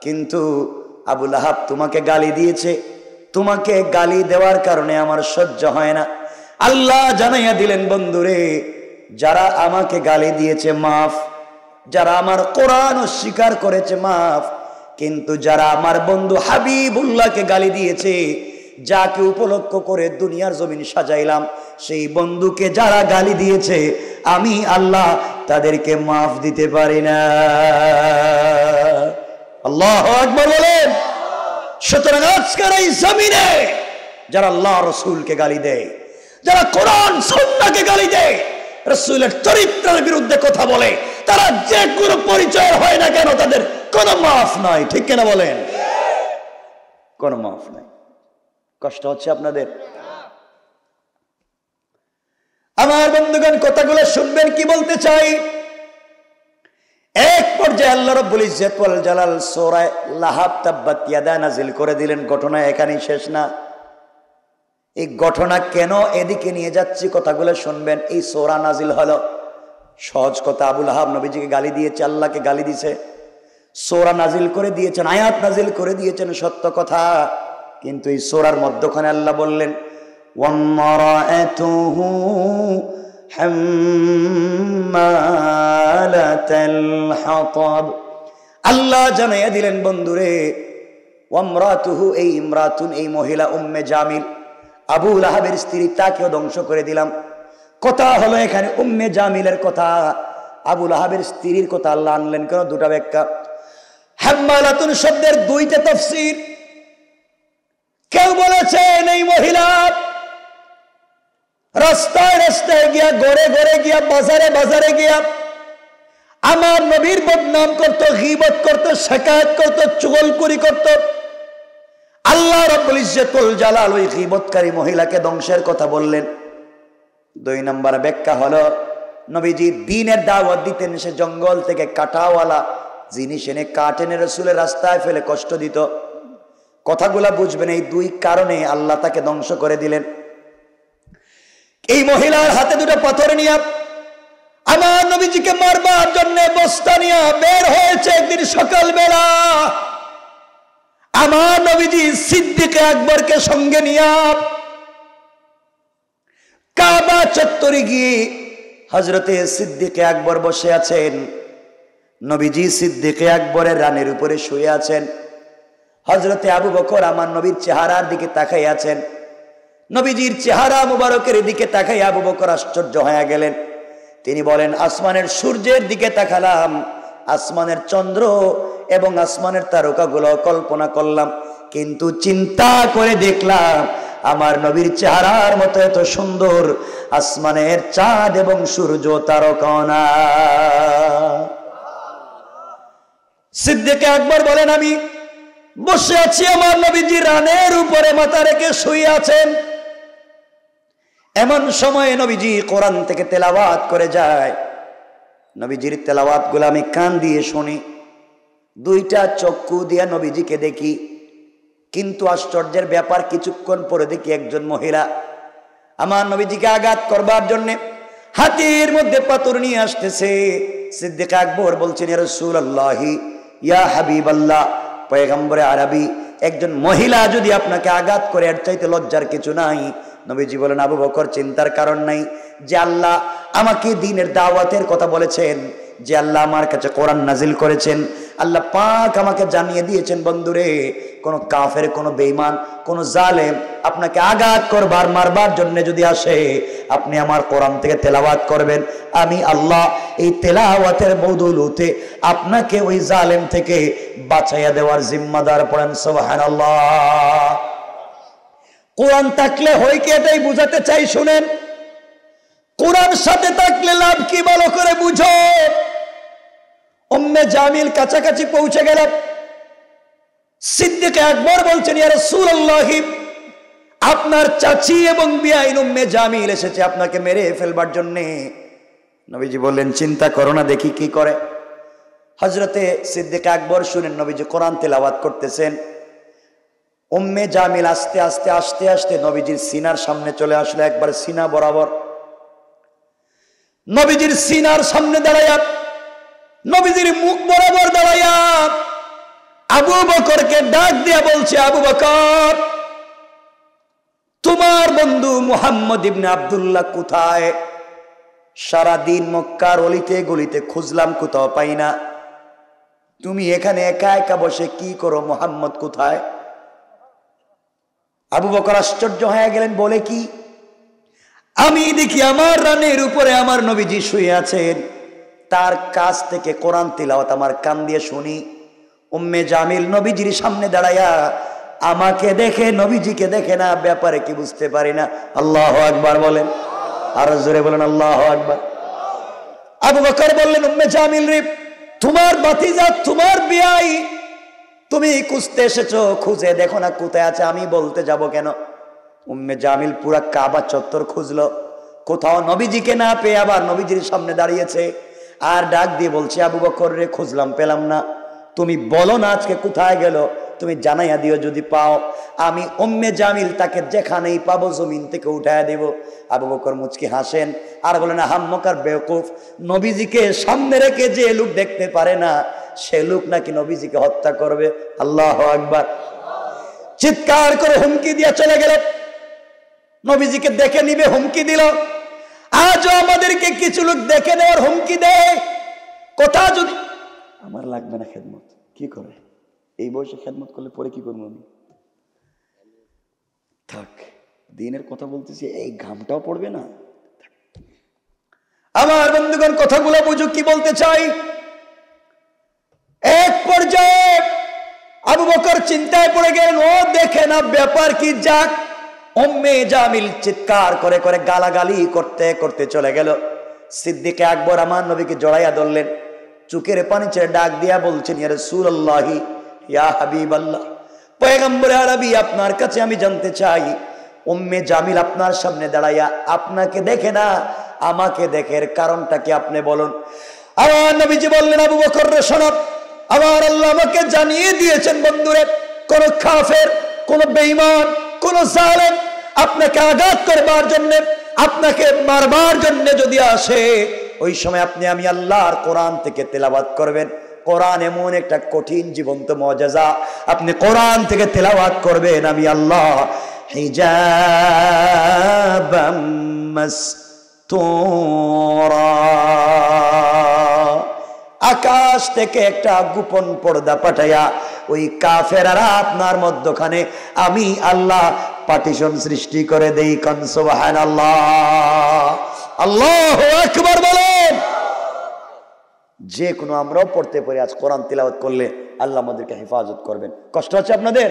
কিন্তু আবু লাহাব তোমাকে গালি দিয়েছে, তোমাকে গালি দেওয়ার কারণে আমার সহ্য হয় না। আল্লাহ জানাইয়া দিলেন, বন্ধুরে, যারা আমাকে গালি দিয়েছে মাফ, যারা আমার কোরআন অস্বীকার করেছে মাফ, কিন্তু যারা আমার বন্ধু হাবিবুল্লাহকে গালি দিয়েছে, যাকে উপলক্ষ করে দুনিয়ার জমিন সাজাইলাম, সেই বন্ধুকে যারা গালি দিয়েছে, আমি আল্লাহ তাদেরকে মাফ দিতে পারি না। আল্লাহু আকবার বলেন। সুতরাং আজকের এই জমিনে যারা আল্লাহ রাসূলকে গালি দেয়, যারা কোরআন সুন্নাহকে গালি দেয়, রাসূলের চরিত্রের বিরুদ্ধে কথা বলে, তারা যে কোনো পরিচয় হয় না কেন তাদের কোনো মাফ নাই। ঠিক কিনা বলেন? কোনো মাফ নাই। কষ্ট হচ্ছে আপনাদের? আমার বন্ধুগণ, কথাগুলো শুনবেন কি বলতে চাই। এক পর্যায়ে আল্লাহ রাব্বুল ইজ্জত ওয়াল জালাল সূরা লাহাব তাব্বাত ইয়াদা নাজিল করে দিলেন। ঘটনা এখানেই শেষ না। এই ঘটনা কেন এদিকে নিয়ে যাচ্ছি কথাগুলো শুনবেন। এই সূরা নাজিল হলো, সহজ কথা, আবু লাহাব নবীজিকে গালি দিয়েছে, আল্লাহকে গালি দিয়েছে, সূরা নাজিল করে দিয়েছেন, আয়াত নাজিল করে দিয়েছেন, সত্য কথা। কিন্তু এই সূরার মধ্যখানে আল্লাহ বললেন ওয়ামরাআতুহু হাম্মালাতাল হাতাব। আল্লাহ জানাইয়া দিলেন বন্ধুরে, ওয়ামরাতুহু, এই ইমরাতুন, এই মহিলা উম্মে জামিল, আবু লাহাবের স্ত্রী, তাকেও ধ্বংস করে দিলাম। কথা হলো এখানে উম্মে জামিলের কথা, আবু লাহাবের স্ত্রীর কথা আল্লাহ আনলেন কেন? দুটা ব্যাখ্যা। হাম্মালাতুন শব্দের দুইটা তাফসীর। কেউ বলেছেন এই মহিলা রাস্তায় রাস্তায় গিয়া, ঘরে ঘরে গিয়া, বাজারে বাজারে গিয়া আমার নবীর বদনাম করত, গীবত করত, শিকায়ত করত, চুগলখড়ি করত। আল্লাহ রাব্বুল ইজ্জত ওয়াল জালাল ওই গীবতকারী মহিলাকে ধ্বংসের কথা বললেন। দুই নম্বর ব্যাখ্যা হলো নবীজি দ্বীনের দাওয়াত দিতেন, সে জঙ্গল থেকে কাটাওয়ালা জিনিস এনে কাঠ এনে রাসূলের রাস্তায় ফেলে কষ্ট দিত। কথাগুলা বুঝবেন, এই দুই কারণে আল্লাহ তাকে ধ্বংস করে দিলেন। এই মহিলার হাতে দুটো পাথর নিয়ে আমার নবীজিকে মারবার জন্য বস্তা নিয়ে বের হয়েছে একদিন সকালবেলা। আমার নবীজি সিদ্দিকে আকবরকে সঙ্গে নিয়ে কাবা চত্বরে গিয়ে হযরতে সিদ্দিকে আকবর বসে আছেন। নবীজি সিদ্দিকে আকবরের রানের উপরে শুয়ে আছেন। হযরতে আবু বকর আমার নবীর চেহারার দিকে তাকাই আছেন। নবীজির চেহারা মুবারকের দিকে তাকাই আবু বকর আশ্চর্য হয়ে গেলেন। তিনি বলেন, আসমানের সূর্যের দিকে তাকালাম, আসমানের চন্দ্র এবং আসমানের তারকাগুলো কল্পনা করলাম, কিন্তু চিন্তা করে দেখলাম আমার নবীর চেহারার মতো এত সুন্দর আসমানের চাঁদ এবং সূর্য তারকা না। সিদ্দিক আকবর বলেন, আমি বসে আছি, আমার নবীজি রানের উপরে মাথা রেখে শুয়ে আছেন। এমন সময় নবীজি কোরআন থেকে তেলাওয়াত করে যায়। নবীজির তেলাওয়াত গুলো আমি কান দিয়ে শুনি, দুইটা চক্ষু দিয়ে নবীজিকে দেখি। কিন্তু আশ্চর্যের ব্যাপার, কিছুক্ষণ পরে দেখি একজন মহিলা আমার নবীজিকে আঘাত করবার জন্য হাতের মধ্যে পাথর নিয়ে আসতেছে। সিদ্দিক আকবর বলছেন, ইয়া রাসূলুল্লাহ, ইয়া হাবিবাল্লাহ, পয়গম্বরে আরবি, একজন মহিলা যদি আপনাকে আঘাত করে এর চাইতে লজ্জার কিছু নাই। নবীজি বলেন, আবু বকর চিন্তার কারণ নাই, যে আল্লাহ আমাকে দ্বীনের দাওয়াতের কথা বলেছেন, যে আল্লাহ আমার কাছে কোরআন নাজিল করেছেন, আল্লাহ পাক আমাকে জানিয়ে দিয়েছেন, বন্ধুরে, কোন কাফের, কোন বেঈমান, কোন জালেম আপনাকে আঘাত করবার মারবার জন্য যদি আসে, আপনি আমার কোরআন থেকে তেলাওয়াত করবেন, আমি আল্লাহ এই তেলাওয়াতের বদৌলতে আপনাকে ওই জালেম থেকে বাঁচাইয়া দেওয়ার জিম্মাদার। পড়েন সুবহানাল্লাহ। কোরআন থাকলে হয় কি, এটাই বুঝাতে চাই। শুনেন, কোরআন সাথে থাকলে লাভ কি ভালো করে বুঝো। উম্মে জামিল কাছাকাছি পৌঁছে গেল। সিদ্দিক আকবর বলছেন, ইয়া রাসূলুল্লাহ, আপনার চাচি এবং বিআইন উম্মে জামিল এসেছে আপনাকে মেরে ফেলবার জন্য। নবীজি বললেন, চিন্তা করো না, দেখি কি করে। হযরতে সিদ্দিক আকবর শুনেন নবীজি কোরআন তেলাওয়াত করতেছেন। উম্মে জামিল আস্তে আস্তে আস্তে আস্তে নবীজির সিনার সামনে চলে আসলো, একবার সিনা বরাবর। নবীজির সিনার সামনে দাঁড়াইয়া, নবীজির মুখ বরাবর দাঁড়াইয়া আবু বকরকে ডাক দিয়া বলছে, আবু বকর, তোমার বন্ধু মুহাম্মদ ইবনে আব্দুল্লাহ কোথায়? সারাদিন মক্কার অলিতে গলিতে খুঁজলাম, কোথাও পাই না। তুমি এখানে একা একা বসে কি করো? মুহাম্মদ কোথায়? আবু বকর আশ্চর্য হয়ে গেলেন, বলে কি? আমি দেখি আমার রানের উপরে আমার নবীজি শুয়ে আছেন, তার কাছ থেকে কোরআন তিলাওয়াত আমার কান দিয়ে শুনি। উম্মে জামিল নবীজির সামনে দাঁড়াইয়া আমাকে দেখে, নবীজিকে দেখে না, ব্যাপারে কি বুঝতে পারি না। আল্লাহু আকবার বলেন, আর জোরে বলেন আল্লাহু আকবার। আবু বকর বললেন, উম্মে জামিল রে, তোমার ভাতিজা, তোমার বিয়াই, তুমি খুঁজতে এসেছো, খুঁজে দেখো না কোথায় আছে, আমি বলতে যাব কেন? উম্মে জামিল পুরা কাবা চত্বর খুঁজলো, কোথাও নবীজিকে না পেয়ে আবার নবীজির সামনে দাঁড়িয়েছে আর ডাক দিয়ে বলছে, আবু বকর রে, খুঁজলাম পেলাম না, তুমি বলো না আজকে কোথায় গেল, তুমি জানাইয়া দিও, যদি পাও আমি উম্মে জামিল তাকে যেখানেই পাবো জমিন থেকে উঠাইয়া দেব। আবু বকর মুচকি হাসেন আর বলেন, হাম্মকার বেওকুফ, নবীজিকে সামনে রেখে যে লোক দেখতে পারে না সে লোক নাকি নবীজিকে হত্যা করবে? আল্লাহু আকবার। চিৎকার করে হুমকি দিয়ে চলে গেল, নবীজিকে দেখে নিবে হুমকি দিল। আজও আমাদেরকে কিছু লোক দেখে নেওয়ার হুমকি দেয়, কথা যদি আমার লাগবে না খেদমত, কি করে এই বয়সে খেদমত করলে পরে কি করবো আমি? থাক, দিনের কথা বলতেছি, এই ঘামটাও পড়বে না। আমার বন্ধুগণ, কথাগুলো বুঝো কি বলতে চাই। এক পর্যায়ে আবু বকর চিন্তায় পড়ে গেলেন, ও দেখে না ব্যাপার কি, যাক। উম্মে জামিল চিৎকার করে করে গালাগালি করতে করতে চলে গেল। সিদ্দিক আকবর আমার নবীকে জড়াইয়া ধরলেন, চোখের পানি ছেড়ে ডাক দিয়া বলছেন, ইয়া রাসূলুল্লাহি, ইয়া হাবিবাল্লাহ, পয়গম্বর আরবি, আপনার কাছে আমি জানতে চাই, উম্মে জামিল আপনার সামনে দাঁড়াইয়া আপনাকে দেখে না আমাকে দেখে, এর কারণটা কি আপনি বলুন। আমার নবীজি বললেন, আবু বকর রে শোনো, আমার আল্লাহ আমাকে জানিয়ে দিয়েছেন, বন্ধুরে, কোন কাফের, কোন বেঈমান, কোন জালেম আপনাকে আঘাত করবার জন্য, আপনাকে মারবার জন্য যদি আসে, ওই সময় আপনি আমি আল্লাহর কোরআন থেকে তেলাওয়াত করবেন। কোরআন এমন একটা কঠিন জীবন্ত মুআজিজা, আপনি কোরআন থেকে তেলাওয়াত করবেন, আমি আল্লাহ হিজাবাম মাসতুরা, আকাশ থেকে একটা গোপন পর্দা পাঠাইয়া ওই কাফেরারা আপনার মধ্যখানে আমি আল্লাহ পার্টিশন সৃষ্টি করে দেই। কোন সুবহানাল্লাহ, আল্লাহু আকবার বলেন। যে কোনো আমরাও পড়তে পারি, আজ কোরআন তিলাওয়াত করলে আল্লাহ আমাদেরকে হেফাজত করবেন। কষ্ট হচ্ছে আপনাদের?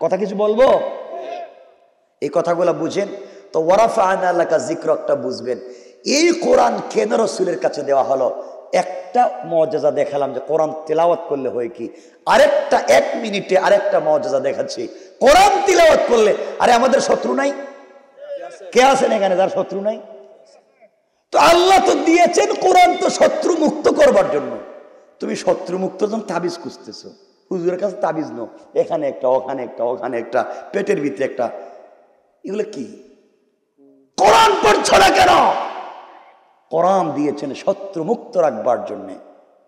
কথা কিছু বলবো, এই কথাগুলো বুঝেন তো। ওয়ারাফা'না লাকা যিকরাকটা বুঝবেন। এই কোরআন কেন রাসূলের কাছে দেওয়া হলো? একটা মুআজিজা দেখালাম যে কোরআন তিলাওয়াত করলে হয় কি, আরেকটা 1 মিনিটে আরেকটা মুআজিজা দেখাচ্ছি, কোরআন তিলাওয়াত করলে। আরে আমাদের শত্রু নাই? কে আছেন এখানে যার শত্রু নাই? তো আল্লাহ তো দিয়েছেন কোরআন তো শত্রু মুক্ত করবার জন্য। তুমি শত্রু মুক্ত যখন তাবিজ খুঁজতেছো, হুজুরের কাছে তাবিজ নো, এখানে একটা, ওখানে একটা, ওখানে একটা, পেটের ভিতরে একটা, এগুলো কি? কোরআন পড়ছো না কেন? কোরআন দিয়েছেন শত্রু মুক্ত রাখবার জন্য।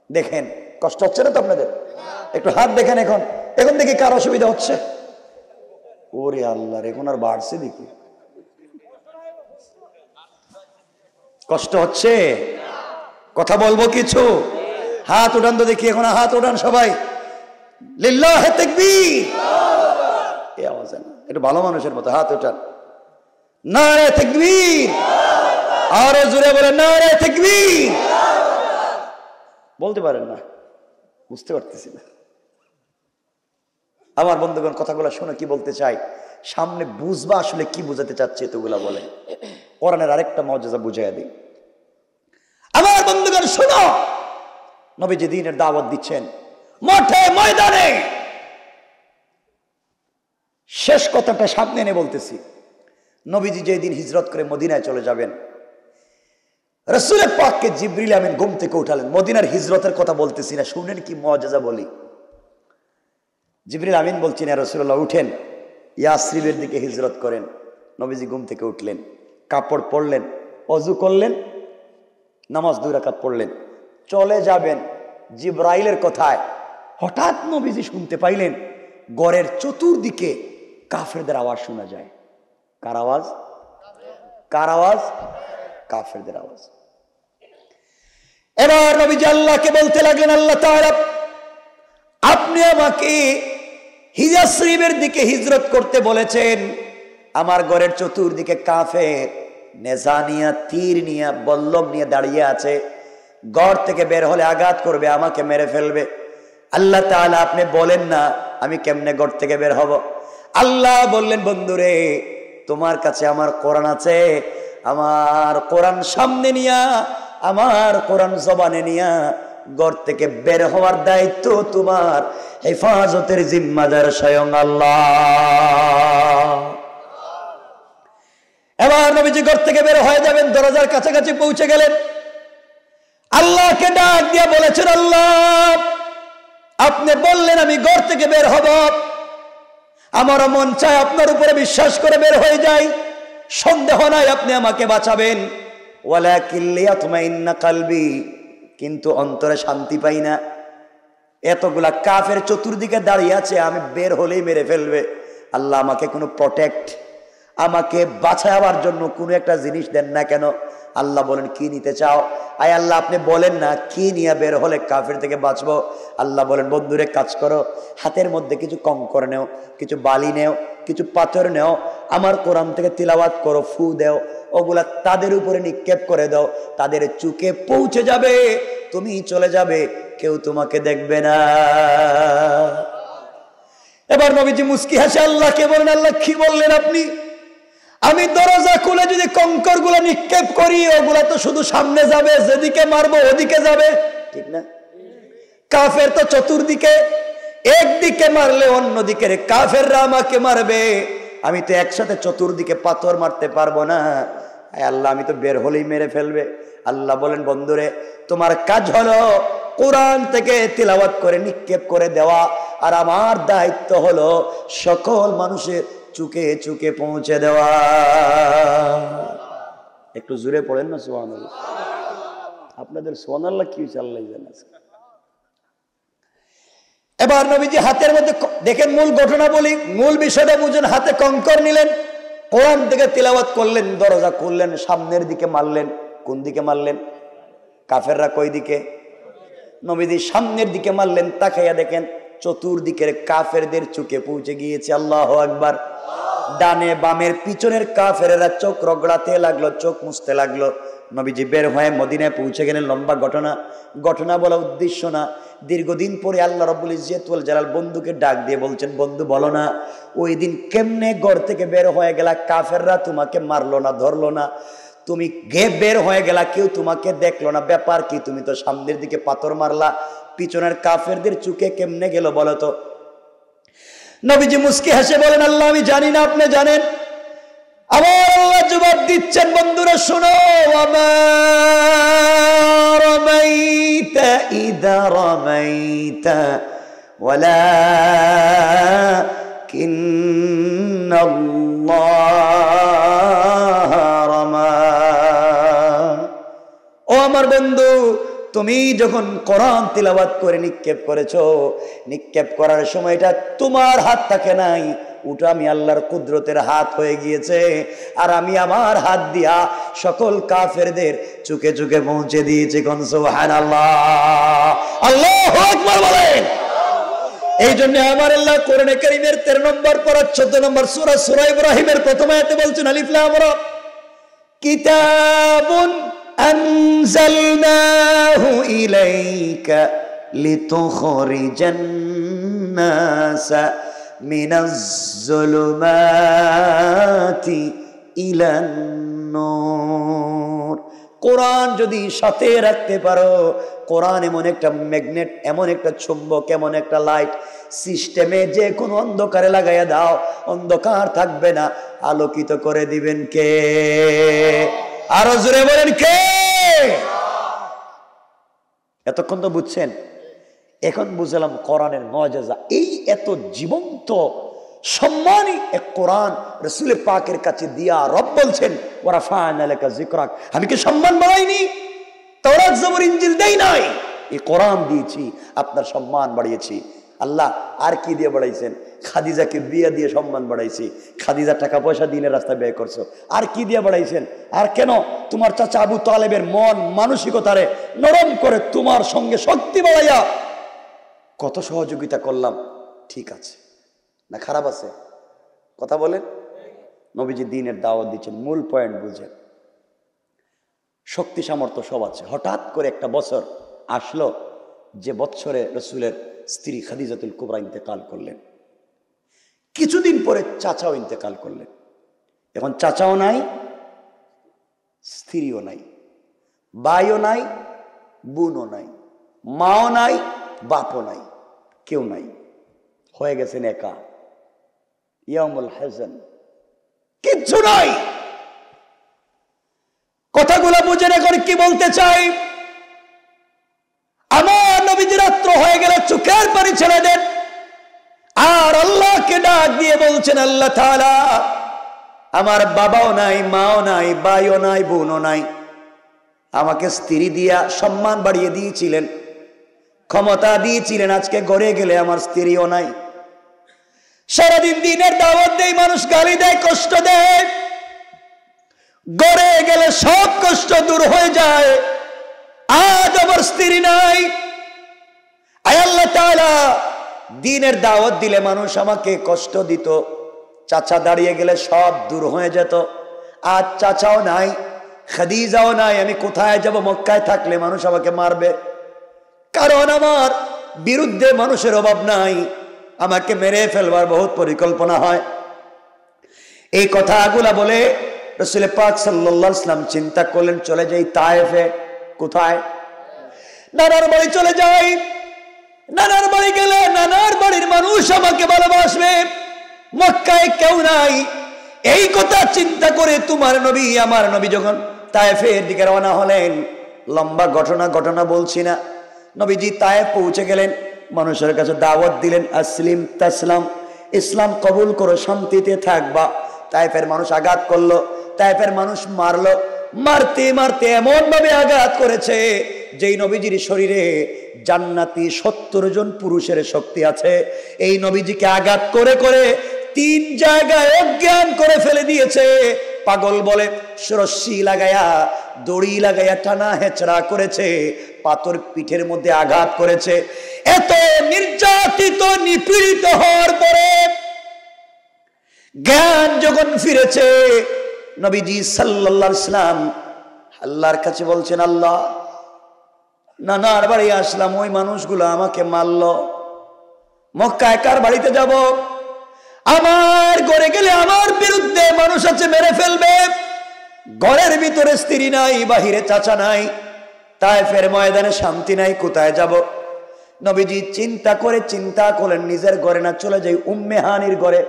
দেখেন, কষ্ট হচ্ছে না তো আপনাদের? একটু হাত দেখেন, এখন এখন দেখি কার অসুবিধা হচ্ছে। ওরে আল্লাহ, এখন আর বাড়ছে দেখি। কষ্ট হচ্ছে? কথা বলবো কিছু? হাত উঠান তো দেখি, এখন হাত উঠান সবাই। লিল্লাহি তাকবীর। এই আওয়াজ না, একটু ভালো মানুষের মতো হাত উঠান। নারে তাকবীর। আরো জোরে বলেন, নারে তাকবীর। বলতে পারেন না? বুঝতে পারতেছি না। আমার বন্ধুগণ, কথাগুলো শুনে কি বলতে চাই, সামনে বুঝবা আসলে কি বুঝাতে চাচ্ছে এতগুলা বলে। কোরআনের আরেকটা মুআজিজা বুঝাইয়া দিই। আমার বন্ধুগণ শোনো, নবীজি দ্বীনের দাওয়াত দিচ্ছেন মাঠে ময়দানে। শেষ কথাটা সামনে এনে বলতেছি। নবীজি যেদিন হিজরত করে মদিনায় চলে যাবেন, রাসূল পাককে জিবরিল আমিন ঘুম থেকে উঠালেন। মদিনার হিজরতের কথা বলতেছি না, শুনেন কি মুআজিজা বলি। জিবরিল আমিন বলছেন, ইয়া রাসূলুল্লাহ উঠেন, ইয়াসরিবের দিকে হিজরত করেন। নবীজি ঘুম থেকে উঠলেন, কাপড় পরলেন, ওযু করলেন, নামাজ 2 রাকাত পড়লেন, চলে যাবেন। জিবরাইলের কথায় হঠাৎ নবীজি শুনতে পাইলেন গড়ের চতুর্দিকে কাফেরদের আওয়াজ শোনা যায়। কার আওয়াজ? কার আওয়াজ? কাফেরদের আওয়াজ। এবার নবীজি আল্লাহকে বলতে লাগলেন, আল্লাহ তাআলা আপনি আমাকে হিজরতের দিকে হিজরত করতে বলেছেন, আমার ঘরের চতুর্দিকে কাফের নেজা নিয়ে, তীর নিয়ে, বল্লম নিয়ে দাঁড়িয়ে আছে, ঘর থেকে বের হলে আঘাত করবে, আমাকে মেরে ফেলবে। আল্লাহ তাআলা আপনি বলেন না আমি কেমনে ঘর থেকে বের হব? আল্লাহ বললেন, বন্ধুরে তোমার কাছে আমার কোরআন আছে, আমার কোরআন সামনে নিয়া আমার কোরআন জবানে নিয়া ঘর থেকে বের হওয়ার দায়িত্ব তোমার, হেফাজতের জিম্মাদার স্বয়ং আল্লাহ। এবার নবীজি ঘর থেকে বের হয়ে যাবেন, দরজার কাছাকাছি পৌঁছে গেলেন, আল্লাহকে ডাক দিয়ে বলেছেন, আল্লাহ আপনি বললেন আমি ঘর থেকে বের হব, আমারও মন চায় আপনার উপরে বিশ্বাস করে বের হয়ে যাই, সন্দেহ নাই আপনি আমাকে বাঁচাবেন। ওয়ালাকিন লিয়াতমাইন্না কলবি, কিন্তু অন্তরে শান্তি পাই না। এতগুলা কাফের চতুর্দিকে দাঁড়িয়ে আছে, আমি বের হলেই মেরে ফেলবে। আল্লাহ আমাকে কোনো প্রটেক্ট, আমাকে বাঁচাবার জন্য কোনো একটা জিনিস দেন না কেন? আল্লাহ বলেন, কি নিতে চাও? আয় আল্লাহ আপনি বলেন না কি নিয়ে বের হলে কাফের থেকে বাঁচবো? আল্লাহ বলেন, বন্ধুরে কাজ করো, হাতের মধ্যে কিছু কঙ্কর নেও, কিছু বালি নেও, কিছু পাথর নেও, আমার কোরআন থেকে তিলাওয়াত করো, ফু দেও, ওগুলা তাদের উপরে নিক্ষেপ করে দাও, তাদের চুকে পৌঁছে যাবে, তুমি চলে যাবে, কেউ তোমাকে দেখবে না। এবার নবীজি মুস্কি হাসে আল্লাহকে বলেন, আল্লাহ কি বললেন আপনি? আমি দরজা খুলে যদি কঙ্কর গুলা নিক্ষেপ করি, ওগুলা তো শুধু সামনে যাবে, যেদিকে মারবো ওদিকে যাবে, ঠিক না? কাফের তো চতুর্দিকে, একদিকে মারলে অন্যদিকে কাফেররা আমাকে মারবে, আমি তো একসাথে চতুর্দিকে পাথর মারতে পারবো না। আল্লাহ আমি তো বের হলেই মেরে ফেলবে। আল্লাহ বলেন, বন্ধুরে তোমার কাজ হলো কোরআন থেকে তিলাওয়াত করে নিক্ষেপ করে দেওয়া, আর আমার দায়িত্ব হলো সকল মানুষের চুকে চুকে পৌঁছে দেওয়া। একটু জোরে পড়েন না সুবহানাল্লাহ। আপনাদের সুবহানাল্লাহ কি হয়েছে আল্লাহ জানে। এবার নবীজি হাতের মধ্যে দেখেন, মূল ঘটনা বলি, মূল বিষয়টা বুঝেন। হাতে কঙ্কর নিলেন, কোরআন থেকে তিলাওয়াত করলেন, দরজা খুললেন, সামনের দিকে মারলেন। কোন দিকে মারলেন? কাফেররা কই দিকে? নবীজি সামনের দিকে মারলেন, তাকাইয়া দেখেন চতুর্দিকের কাফেরদের চোখে পৌঁছে গিয়েছে। আল্লাহু আকবার। ডানে বামের পিছনের কাফেরেরা চোখ রগড়াতে লাগলো, চোখ মুছতে লাগলো। নবীজি বের হয়ে মদিনায় পৌঁছে গেলেন। লম্বা ঘটনা বলা উদ্দেশ্য না। দীর্ঘদিন পরে আল্লাহ রাব্বুল ইজ্জত ওয়াল জালাল বন্ধুকে ডাক দিয়ে বলছেন, বন্ধু বলো না ওই দিন কেমনে ঘর থেকে বের হয়ে গেলা, কাফেররা তোমাকে মারলো না, ধরলো না, তুমি বের হয়ে গেলা, কেউ তোমাকে দেখলো না, ব্যাপার কি? তুমি তো সামনের দিকে পাথর মারলা, পিছনের কাফেরদের চুকে কেমনে গেল বলো তো? নবীজি মুস্কি হেসে বলেন, আল্লাহ আমি জানি না, আপনি জানেন। আবার আল্লাহ জবাব দিচ্ছেন, বন্ধুরা শোনো, ওয়ামা রামাইতা ইযা রামাইতা ওয়ালাকিন্নাল্লাহ রামা। ও আমার বন্ধু, তুমি যখন কোরআন তিলাওয়াত করে নিক্ষেপ করেছো, নিক্ষেপ করার সময়টা তোমার হাত থাকে নাই, ওটা আমি আল্লাহর কুদরতের হাত হয়ে গিয়েছে। আর আমি আমার হাত দিয়া সকল কাফেরদের চুকে চুকে পৌঁছে দিয়েছি। কোন সুবহানাল্লাহ, আল্লাহু আকবার বলেন। এই জন্য আমার আল্লাহ কোরআনে কারীমের 13 নম্বর পারা 14 নম্বর সূরা ইব্রাহিমের প্রথম আয়াতে বলছেন, আলিফ লাম রা কিতাবুন আনজালনাহু ইলাইকা লিতুখরিজান নাসা মিনাজ যুলুমাতি ইলান নূর। কোরআন যদি সাথে রাখতে পারো, কোরআন এমন একটা ম্যাগনেট, এমন একটা চুম্বক, এমন একটা লাইট, সিস্টেমে যে কোনো অন্ধকারে লাগাইয়া দাও, অন্ধকার থাকবে না, আলোকিত করে দিবেন কে? আরো জোরে বলেন কে? এতক্ষণ তো বুঝছেন, এখন বুঝলাম কোরআনের মুআজিজা। এই এত জীবন্ত সম্মানী এক কোরআন রাসূল পাকের কাছে দিয়া রব বলছেন, ওয়া রাফা'না লাকা যিকরাক, আমি কি সম্মান বাড়াইনি? তাওরাত জবুর ইনজিল দেই নাই, এই কোরআন দিয়েছি, আপনার সম্মান বাড়িয়েছি। আল্লাহ আর কি দিয়ে বাড়াইছেন? খাদিজাকে বিয়ে দিয়ে সম্মান বাড়াইছি। খাদিজা টাকা পয়সা দিনের রাস্তায় ব্যয় করছো, আর কি দিয়ে বাড়াইছেন? আর কেন? তোমার চাচা আবু তালেবের মন মানসিকতারে নরম করে তোমার সঙ্গে শক্তি বাড়াইয়া কত সহযোগিতা করলাম। ঠিক আছে না খারাপ আছে? কথা বলেন। নবীজি দ্বীনের দাওয়াত দিচ্ছেন, মূল পয়েন্ট বুঝেন। শক্তি সামর্থ্য সব আছে। হঠাৎ করে একটা বছর আসলো, যে বছরে রসুলের স্ত্রী খাদিজাতুল কুবরা ইন্তেকাল করলেন। কিছুদিন পরে চাচাও ইন্তেকাল করলেন। এখন চাচাও নাই, স্ত্রীও নাই। ভাইও নাই, বোনও নাই, মাও নাই, বাপও নাই, কেউ নাই, হয়ে গেছেন একা। ইয়াউমুল হাযান, কিচ্ছু নাই। কথাগুলো বুঝেন এখন কি বলতে চাই। আমার নবীজি রাত্র হয়ে গেলে চোখের পানি ছেড়ে দেন আর আল্লাহকে ডাক দিয়ে বলছেন, আল্লাহ তাআলা, আমার বাবাও নাই, মাও নাই, ভাইও নাই, বোনও নাই, আমাকে স্ত্রী দিয়া সম্মান বাড়িয়ে দিয়েছিলেন, ক্ষমতা দিয়েছিলেন, আজকে ঘরে গেলে আমার স্ত্রীও নাই। সারাদিন দিনের দাওয়াত দেয়, মানুষ গালি দেয়, কষ্ট দেয়, ঘরে গেলে সব কষ্ট দূর হয়ে যায়, আজ আমার স্ত্রী নাই। আয় আল্লাহ তাআলা, দিনের দাওয়াত দিলে মানুষ আমাকে কষ্ট দিত, চাচা দাঁড়িয়ে গেলে সব দূর হয়ে যেত, আজ চাচাও নাই, খাদিজাও নাই, আমি কোথায় যাব? মক্কায় থাকলে মানুষ আমাকে মারবে, কারণ আমার বিরুদ্ধে মানুষের অভাব নাই, আমাকে মেরে ফেলবার বহুত পরিকল্পনা হয়। এই কথাগুলা বলে রাসূল পাক সাল্লাল্লাহু আলাইহি ওয়াসাল্লাম চিন্তা করলেন, চলে যাই তায়েফে। কোথায়? নানার বাড়ি চলে যাই। নানার বাড়ি গেলে নানার বাড়ির মানুষ আমাকে ভালোবাসবে, মক্কায় কেউ নাই। এই কথা চিন্তা করে তোমার নবী, আমার নবী যখন তায়েফের দিকে রওনা হলেন, লম্বা ঘটনা বলছি না, নবীজি তায়েফ পৌঁছে গেলেন, মানুষের কাছে দাওয়াত দিলেন, আসলিম তাসলাম, ইসলাম কবুল করো, শান্তিতে থাকবা। তায়েফের মানুষ আঘাত করলো, তায়েফের মানুষ মারলো, মারতে মারতে এমন ভাবে আঘাত করেছে যেই নবীজির শরীরে জান্নাতি 70 জন পুরুষের শক্তি আছে। এই নবীজিকে আঘাত করে করে 3 জায়গায় অজ্ঞান করে ফেলে দিয়েছে। পাগল বলে রশ্মি লাগায়া, দড়ি লাগায়া টানা হেচড়া করেছে, পাথর পিঠের মধ্যে আঘাত করেছে। এত নির্যাতিত নিপীড়িত হওয়ার পরে জ্ঞান যখন ফিরেছে, নবীজি সাল্লাল্লাহু আলাইহি ওয়াসাল্লাম আল্লাহর কাছে বলছেন, আল্লাহ, নানার বাড়ি আসলাম, ওই মানুষগুলো আমাকে মারলো, মক্কায় কার বাড়িতে যাব? আমার ঘরে গেলে আমার বিরুদ্ধে মানুষ আছে, মেরে ফেলবে। ঘরের ভিতরে স্ত্রী নাই, বাহিরে চাচা নাই, তায়েফের ময়দানে শান্তি নাই, কোথায় যাব? নবীজি চিন্তা করলেন, নিজের ঘরে না, চলে যাই উম্মে হানির ঘরে।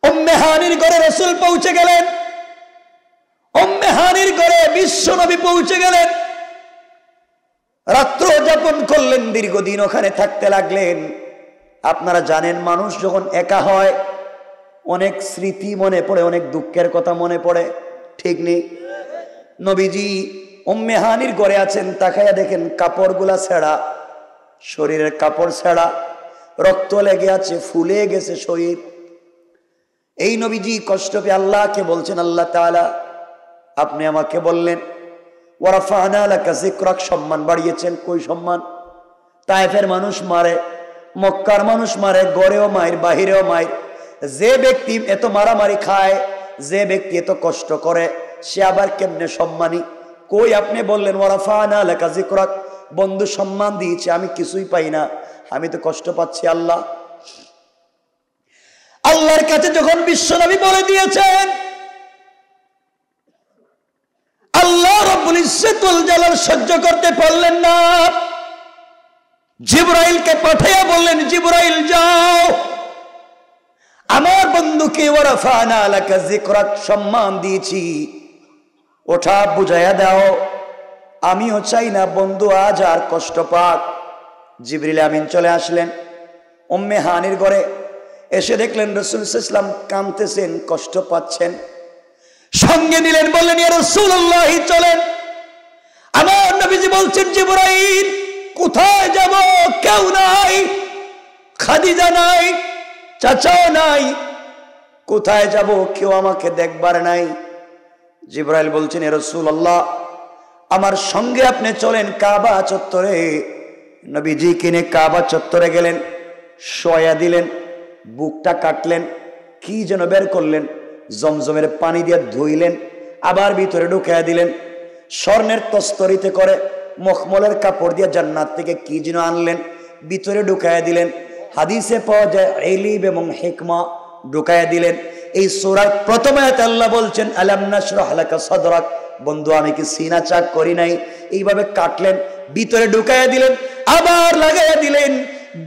উম্মে হানির ঘরে রাসূল পৌঁছে গেলেন। উম্মে হানির ঘরে বিশ্ব নবী পৌঁছে গেলেন, রাত্র যাপন করলেন, দীর্ঘদিন ওখানে থাকতে লাগলেন। আপনারা জানেন, মানুষ যখন একা হয় অনেক স্মৃতি মনে পড়ে, অনেক দুঃখের কথা মনে পড়ে, ঠিক নেই? নবীজি উম্মে হানির ঘরে আছেন, তাকায়া দেখেন কাপড়গুলা ছেঁড়া, শরীরের কাপড় ছেঁড়া, রক্ত লেগে আছে, ফুলে গেছে শরীর। এই নবীজি কষ্ট পেয়ে আল্লাহকে বলছেন, আল্লাহ তাআলা, আপনি আমাকে বললেন ওয়ারাফা'না লাকা যিকরাক, সম্মান বাড়িয়েছেন। কই সম্মান? তায়েফের মানুষ মারে, মক্কার মানুষ মারে, ঘরেও মায়ের, বাহিরেও মায়ের। যে ব্যক্তি এত মারামারি খায়, যে ব্যক্তি এত কষ্ট করে, সে আবার কেমনে সম্মানী? কই আপনি বললেন ওয়ারাফা'না লাকা যিকরাক, বন্ধু সম্মান দিয়েছে, আমি কিছুই পাই না, আমি তো কষ্ট পাচ্ছি। আল্লাহ, আল্লাহর কাছে যখন বিশ্বনবী বলে দিয়েছেন, আল্লাহ রাব্বুল ইজ্জতুল জালাল সহ্য করতে পারলেন না, জিবরাইলকে পাঠিয়ে বললেন, জিবরাইল যাও, আমার বন্ধুকে ওয়ারাফা'না লাকা যিকরাক, সম্মান দিয়েছি, ওঠা বুঝাইয়া দাও, আমিও চাই না বন্ধু আজ আর কষ্ট পাক। জিবরিল আমিন চলে আসলেন উম্মে হানির ঘরে। এসে দেখলেন রাসূল সাল্লাল্লাহু আলাইহি ওয়াসাল্লাম কাঁদতেছেন, কষ্ট পাচ্ছেন। সঙ্গে নিলেন, বললেন, ইয়া রাসূলুল্লাহ, চলেন। আমার নবীজি বলছেন, জিবরাইল, কোথায় যাব? কেউ নাই, খাদিজা নাই, চাচাও নাই, কোথায় যাব? কেউ আমাকে দেখবার নাই। জিবরাইল বলছেন, ইয়া রাসূলুল্লাহ, আমার সঙ্গে আপনি চলেন কাবা চত্বরে। নবীজি কিনে কাবা চত্বরে গেলেন, শোয়া দিলেন, বুকটা কাটলেন, কি যেন বের করলেন, জমজমের পানি দিয়ে ধুইলেন, আবার ভিতরে ঢুকাইয়া দিলেন, স্বর্ণের তস্তরিতে করে মখমলের কাপড় দিয়ে জান্নাত থেকে কি যেন আনলেন, ভিতরে ঢুকাইয়া দিলেন। হাদিসে পাওয়া যায় ইলম এবং হিকমা ঢুকাইয়া দিলেন। এই সূরার প্রথম আয়াতে আল্লাহ বলছেন, আলাম নাশরাহ লাকা সাদরাক বন্ধু আমি কি সিনা চাক করি নাই? এইভাবে কাটলেন, ভিতরে ঢুকাইয়া দিলেন, আবার লাগাইয়া দিলেন।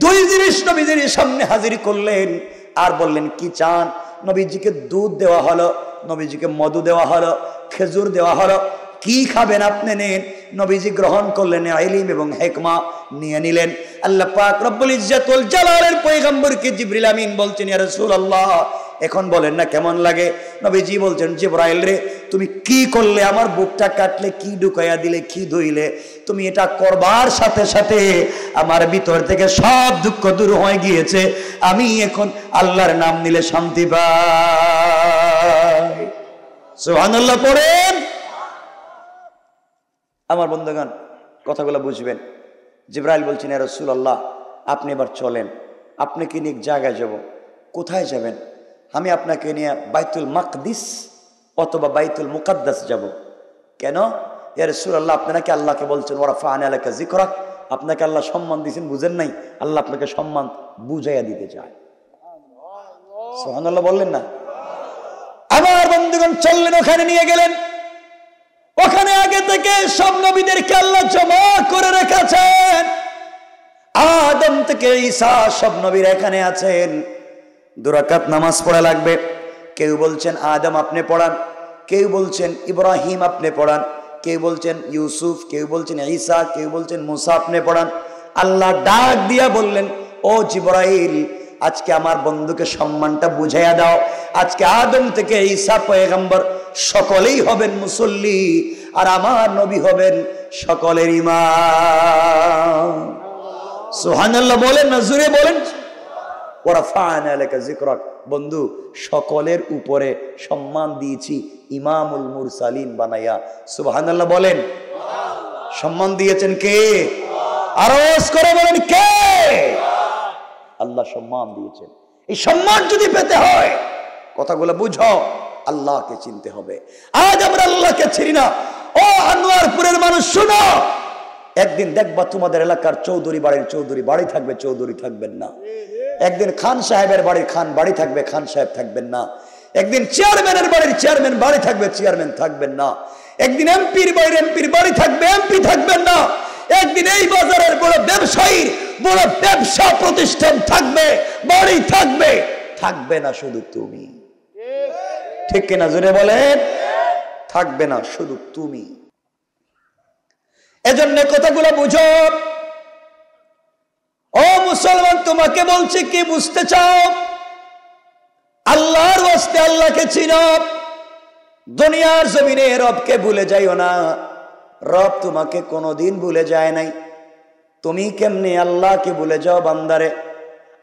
2 জিনিস নবীজির সামনে হাজির করলেন আর বললেন কি চান? নবীজিকে দুধ দেওয়া হলো, নবীজিকে মধু দেওয়া হলো, খেজুর দেওয়া হলো। কি খাবেন আপনি নেন। নবীজি গ্রহণ করলেন, ইলম এবং হিকমা নিয়ে নিলেন। আল্লাহ পাক রব্বুল ইজ্জাতুল জালালের পয়গম্বরকে জিবরিল আমিন বলছেন, ইয়া রাসূলুল্লাহ এখন বলেন না কেমন লাগে? নবীজি বলছেন, জিবরাইল রে তুমি কি করলে? আমার বুকটা কাটলে, কি ঢুকাইয়া দিলে, কি ধুইলে? তুমি এটা করবার সাথে সাথে আমার ভিতর থেকে সব দুঃখ দূর হয়ে গিয়েছে। আমি এখন আল্লাহর নাম নিলে শান্তি পাই। সুবহানাল্লাহ পড়েন। আমার বন্ধুগণ কথাগুলো বুঝবেন। জিবরাইল বলছেন, ইয়া রাসূলুল্লাহ আপনি এবার চলেন, আপনাকে নিয়ে এক জায়গায় যাব। কোথায় যাবেন? আমি আপনাকে নিয়ে বাইতুল মাকদিস অথবা বাইতুল মুকাদ্দাস যাব। কেন? ইয়া রাসূলুল্লাহ আপনি নাকি আল্লাহকে বলছেন ওয়ারাফা'না লাকা যিকরাক, আপনাকে আল্লাহ সম্মান দিয়েছেন, বুঝেন নাই? আল্লাহ আপনাকে সম্মান বুঝাইয়া দিতে চায়। সুবহানাল্লাহ বললেন না? আমার বন্ধুগণ চললেন, ওখানে নিয়ে গেলেন। ওখানে আগে থেকে সব নবীদেরকে আল্লাহ জমা করে রেখেছেন। আদম থেকে ঈসা সব নবীরা এখানে আছেন। 2 রাকাত নামাজ পড়া লাগবে। কেউ বলছেন আদম আপনি পড়ান, কেউ বলছেন ইব্রাহিম আপনি পড়ান, কেউ বলছেন ইউসুফ, কেউ বলছেন ঈসা, কেউ বলছেন মুসা আপনি পড়ান। আল্লাহ ডাক দিয়া বললেন, ও জিবরাইল আজকে আমার বন্ধুকে সম্মানটা বুঝাইয়া দাও। আজকে আদম থেকে ঈসা পয়গম্বর সকলেই হবেন মুসল্লি, আর আমার নবী হবেন সকলের ইমাম। সুবহানাল্লাহ বলেন না, জোরে বলেন। ওয়ারাফা'না লাকা যিকরাক, বন্ধু সকলের উপরে সম্মান দিয়েছি ইমামুল মুরসালিন বানাইয়া। সুবহানাল্লাহ বলেন। সম্মান দিয়েছেন কে? আরজ করে বলেন কে? আল্লাহ সম্মান দিয়েছেন। এই সম্মান যদি পেতে হয় কথাগুলো বুঝো, আল্লাহকে চিনতে হবে। আজ আমরা আল্লাহকে চিনি না। ও আনোয়ারপুরের মানুষ শুনো, একদিন দেখবা তোমাদের এলাকার চৌধুরী বাড়ির চৌধুরী বাড়ি থাকবে, চৌধুরী থাকবেন না। একদিন খান সাহেবের বাড়ির খান বাড়ি থাকবে, খান সাহেব থাকবেন না। একদিন চেয়ারম্যানের বাড়ির চেয়ারম্যান বাড়ি থাকবে, চেয়ারম্যান থাকবেন না। একদিন এমপির বাড়ির এমপির বাড়ি থাকবে, এমপি থাকবেন না। একদিন এই বাজারের বড় ব্যবসায়ীর বড় ব্যবসা প্রতিষ্ঠান থাকবে, বাড়ি থাকবে, থাকবে না শুধু তুমি। ঠিক কিনা জোরে বলেন? থাকবে না শুধু তুমি। এজন্য কথাগুলো বুঝো। ও মুসলমান তোমাকে বলছি, কি বুঝতে চাও? আল্লাহর ওয়াস্তে আল্লাহকে চিনো। দুনিয়ার জমিনে রবকে ভুলে যাইও না। রব তোমাকে কোনোদিন ভুলে যায় নাই। তুমি কেমনে আল্লাহকে ভুলে যাও বান্দারে?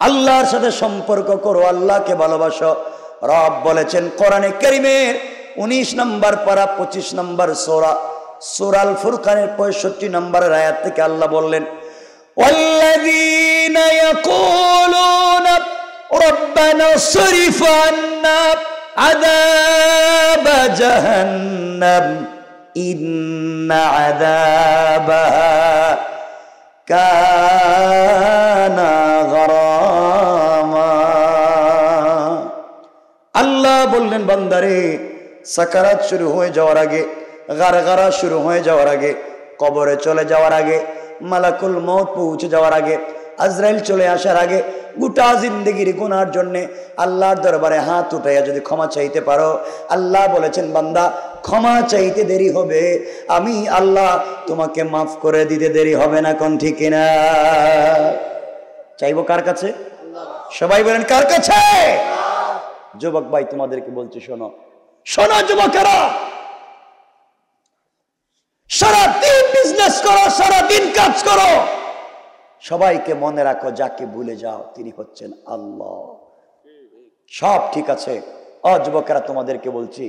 আল্লাহর সাথে সম্পর্ক করো, আল্লাহকে ভালোবাসো। রব বলেছেন কোরআনে কারীমের 19 নম্বর পারা 25 নম্বর সূরা সূরা আল ফুরকানের 65 নম্বরের আয়াত থেকে আল্লাহ বললেন, ওয়াল্লাযীনা ইয়াকুলুনা রাব্বানা সরিফ আন্না আযাবা জাহান্নাম ইন্না আযাবাহা কানা গরামা। আল্লাহ বললেন বান্দারে, সাকারাত শুরু হয়ে যাওয়ার আগে, গারগারা শুরু হয়ে যাওয়ার আগে, কবরে চলে যাওয়ার আগে, মালাকুল মউত পৌঁছে যাওয়ার আগে, আজরাইল চলে আসার আগে, গোটা জিন্দেগির গুনার জন্য আল্লাহর দরবারে হাত উঠাইয়া যদি ক্ষমা চাইতে পারো, আল্লাহ বলেছেন বান্দা ক্ষমা চাইতে দেরি হবে, আমি আল্লাহ তোমাকে মাফ করে দিতে দেরি হবে না। কোন ঠিক কিনা? চাইবো কার কাছে? সবাই বলেন কার কাছে? যুবক ভাই তোমাদেরকে বলছি, শোনো শোনো যুবকেরা, সারাদিন বিজনেস করো, সারাদিন কাজ করো, সবাইকে মনে রাখো যাকে ভুলে যাও তিনি হচ্ছেন আল্লাহ। সব ঠিক আছে। ও যুবকেরা তোমাদেরকে বলছি,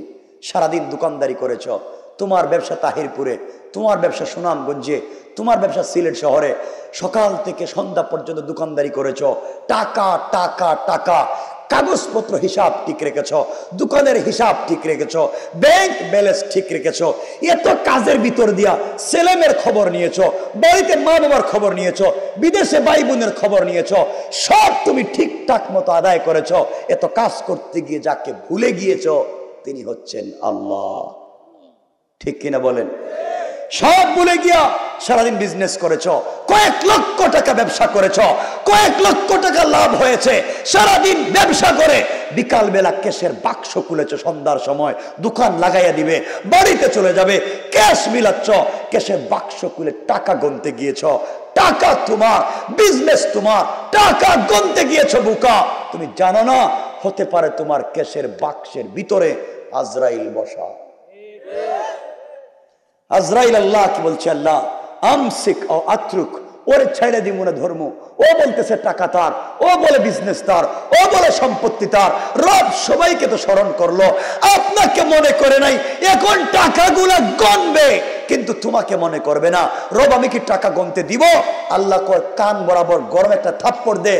সারাদিন দোকানদারি করেছ, তোমার ব্যবসা তাহিরপুরে, তোমার ব্যবসা সুনামগঞ্জে, তোমার ব্যবসা সিলেট শহরে, সকাল থেকে সন্ধ্যা পর্যন্ত দোকানদারি করেছ, টাকা টাকা টাকা, কাগজপত্র হিসাব ঠিক রেখেছ, দোকানের হিসাব ঠিক রেখেছ, ব্যাংক ব্যালেন্স ঠিক রেখেছ, এত কাজের ভিতর দিয়া ছেলেমেয়ের খবর নিয়েছ, বাড়িতে মা বাবার খবর নিয়েছ, বিদেশে ভাই বোনের খবর নিয়েছ, সব তুমি ঠিকঠাক মতো আদায় করেছ। এত কাজ করতে গিয়ে যাকে ভুলে গিয়েছ তিনি হচ্ছেন আল্লাহ। ঠিক কিনা বলেন? সব ভুলে গিয়া সারাদিন বিজনেস করেছ, কয়েক লক্ষ টাকা ব্যবসা করেছ, কয়েক লক্ষ টাকা লাভ হয়েছে, সারাদিন ব্যবসা করে বিকাল বেলা ক্যাশের বাক্স খুলেছ, সন্ধ্যার সময় দোকান লাগাইয়া দিবে, বাড়িতে চলে যাবে, ক্যাশ মিলাচ্ছ, ক্যাশের বাক্স খুলে টাকা গুনতে গিয়েছ। টাকা তোমার, বিজনেস তোমার, টাকা গুনতে গিয়েছ বোকা। তুমি জানো না হতে পারে তোমার ক্যাশের বাক্সের ভিতরে আজরাইল বসা। আজরাইল আল্লাহ কি বলছে? আল্লাহ আমসিক ও আত্রুক, ওরে ছেড়ে দিব না ধর্ম। ও বলতেছে টাকা তার, ও বলে বিজনেস তার, ও বলে সম্পত্তি তার। রব সবাইকে তো স্মরণ করলো, আপনাকে মনে করে নাই। এখন টাকাগুলা গণবে, কিন্তু তোমাকে মনে করবে না। রব আমি কি টাকা গণতে দিব? আল্লাহ কয় কান বরাবর গরম একটা থাপ্পড় দে।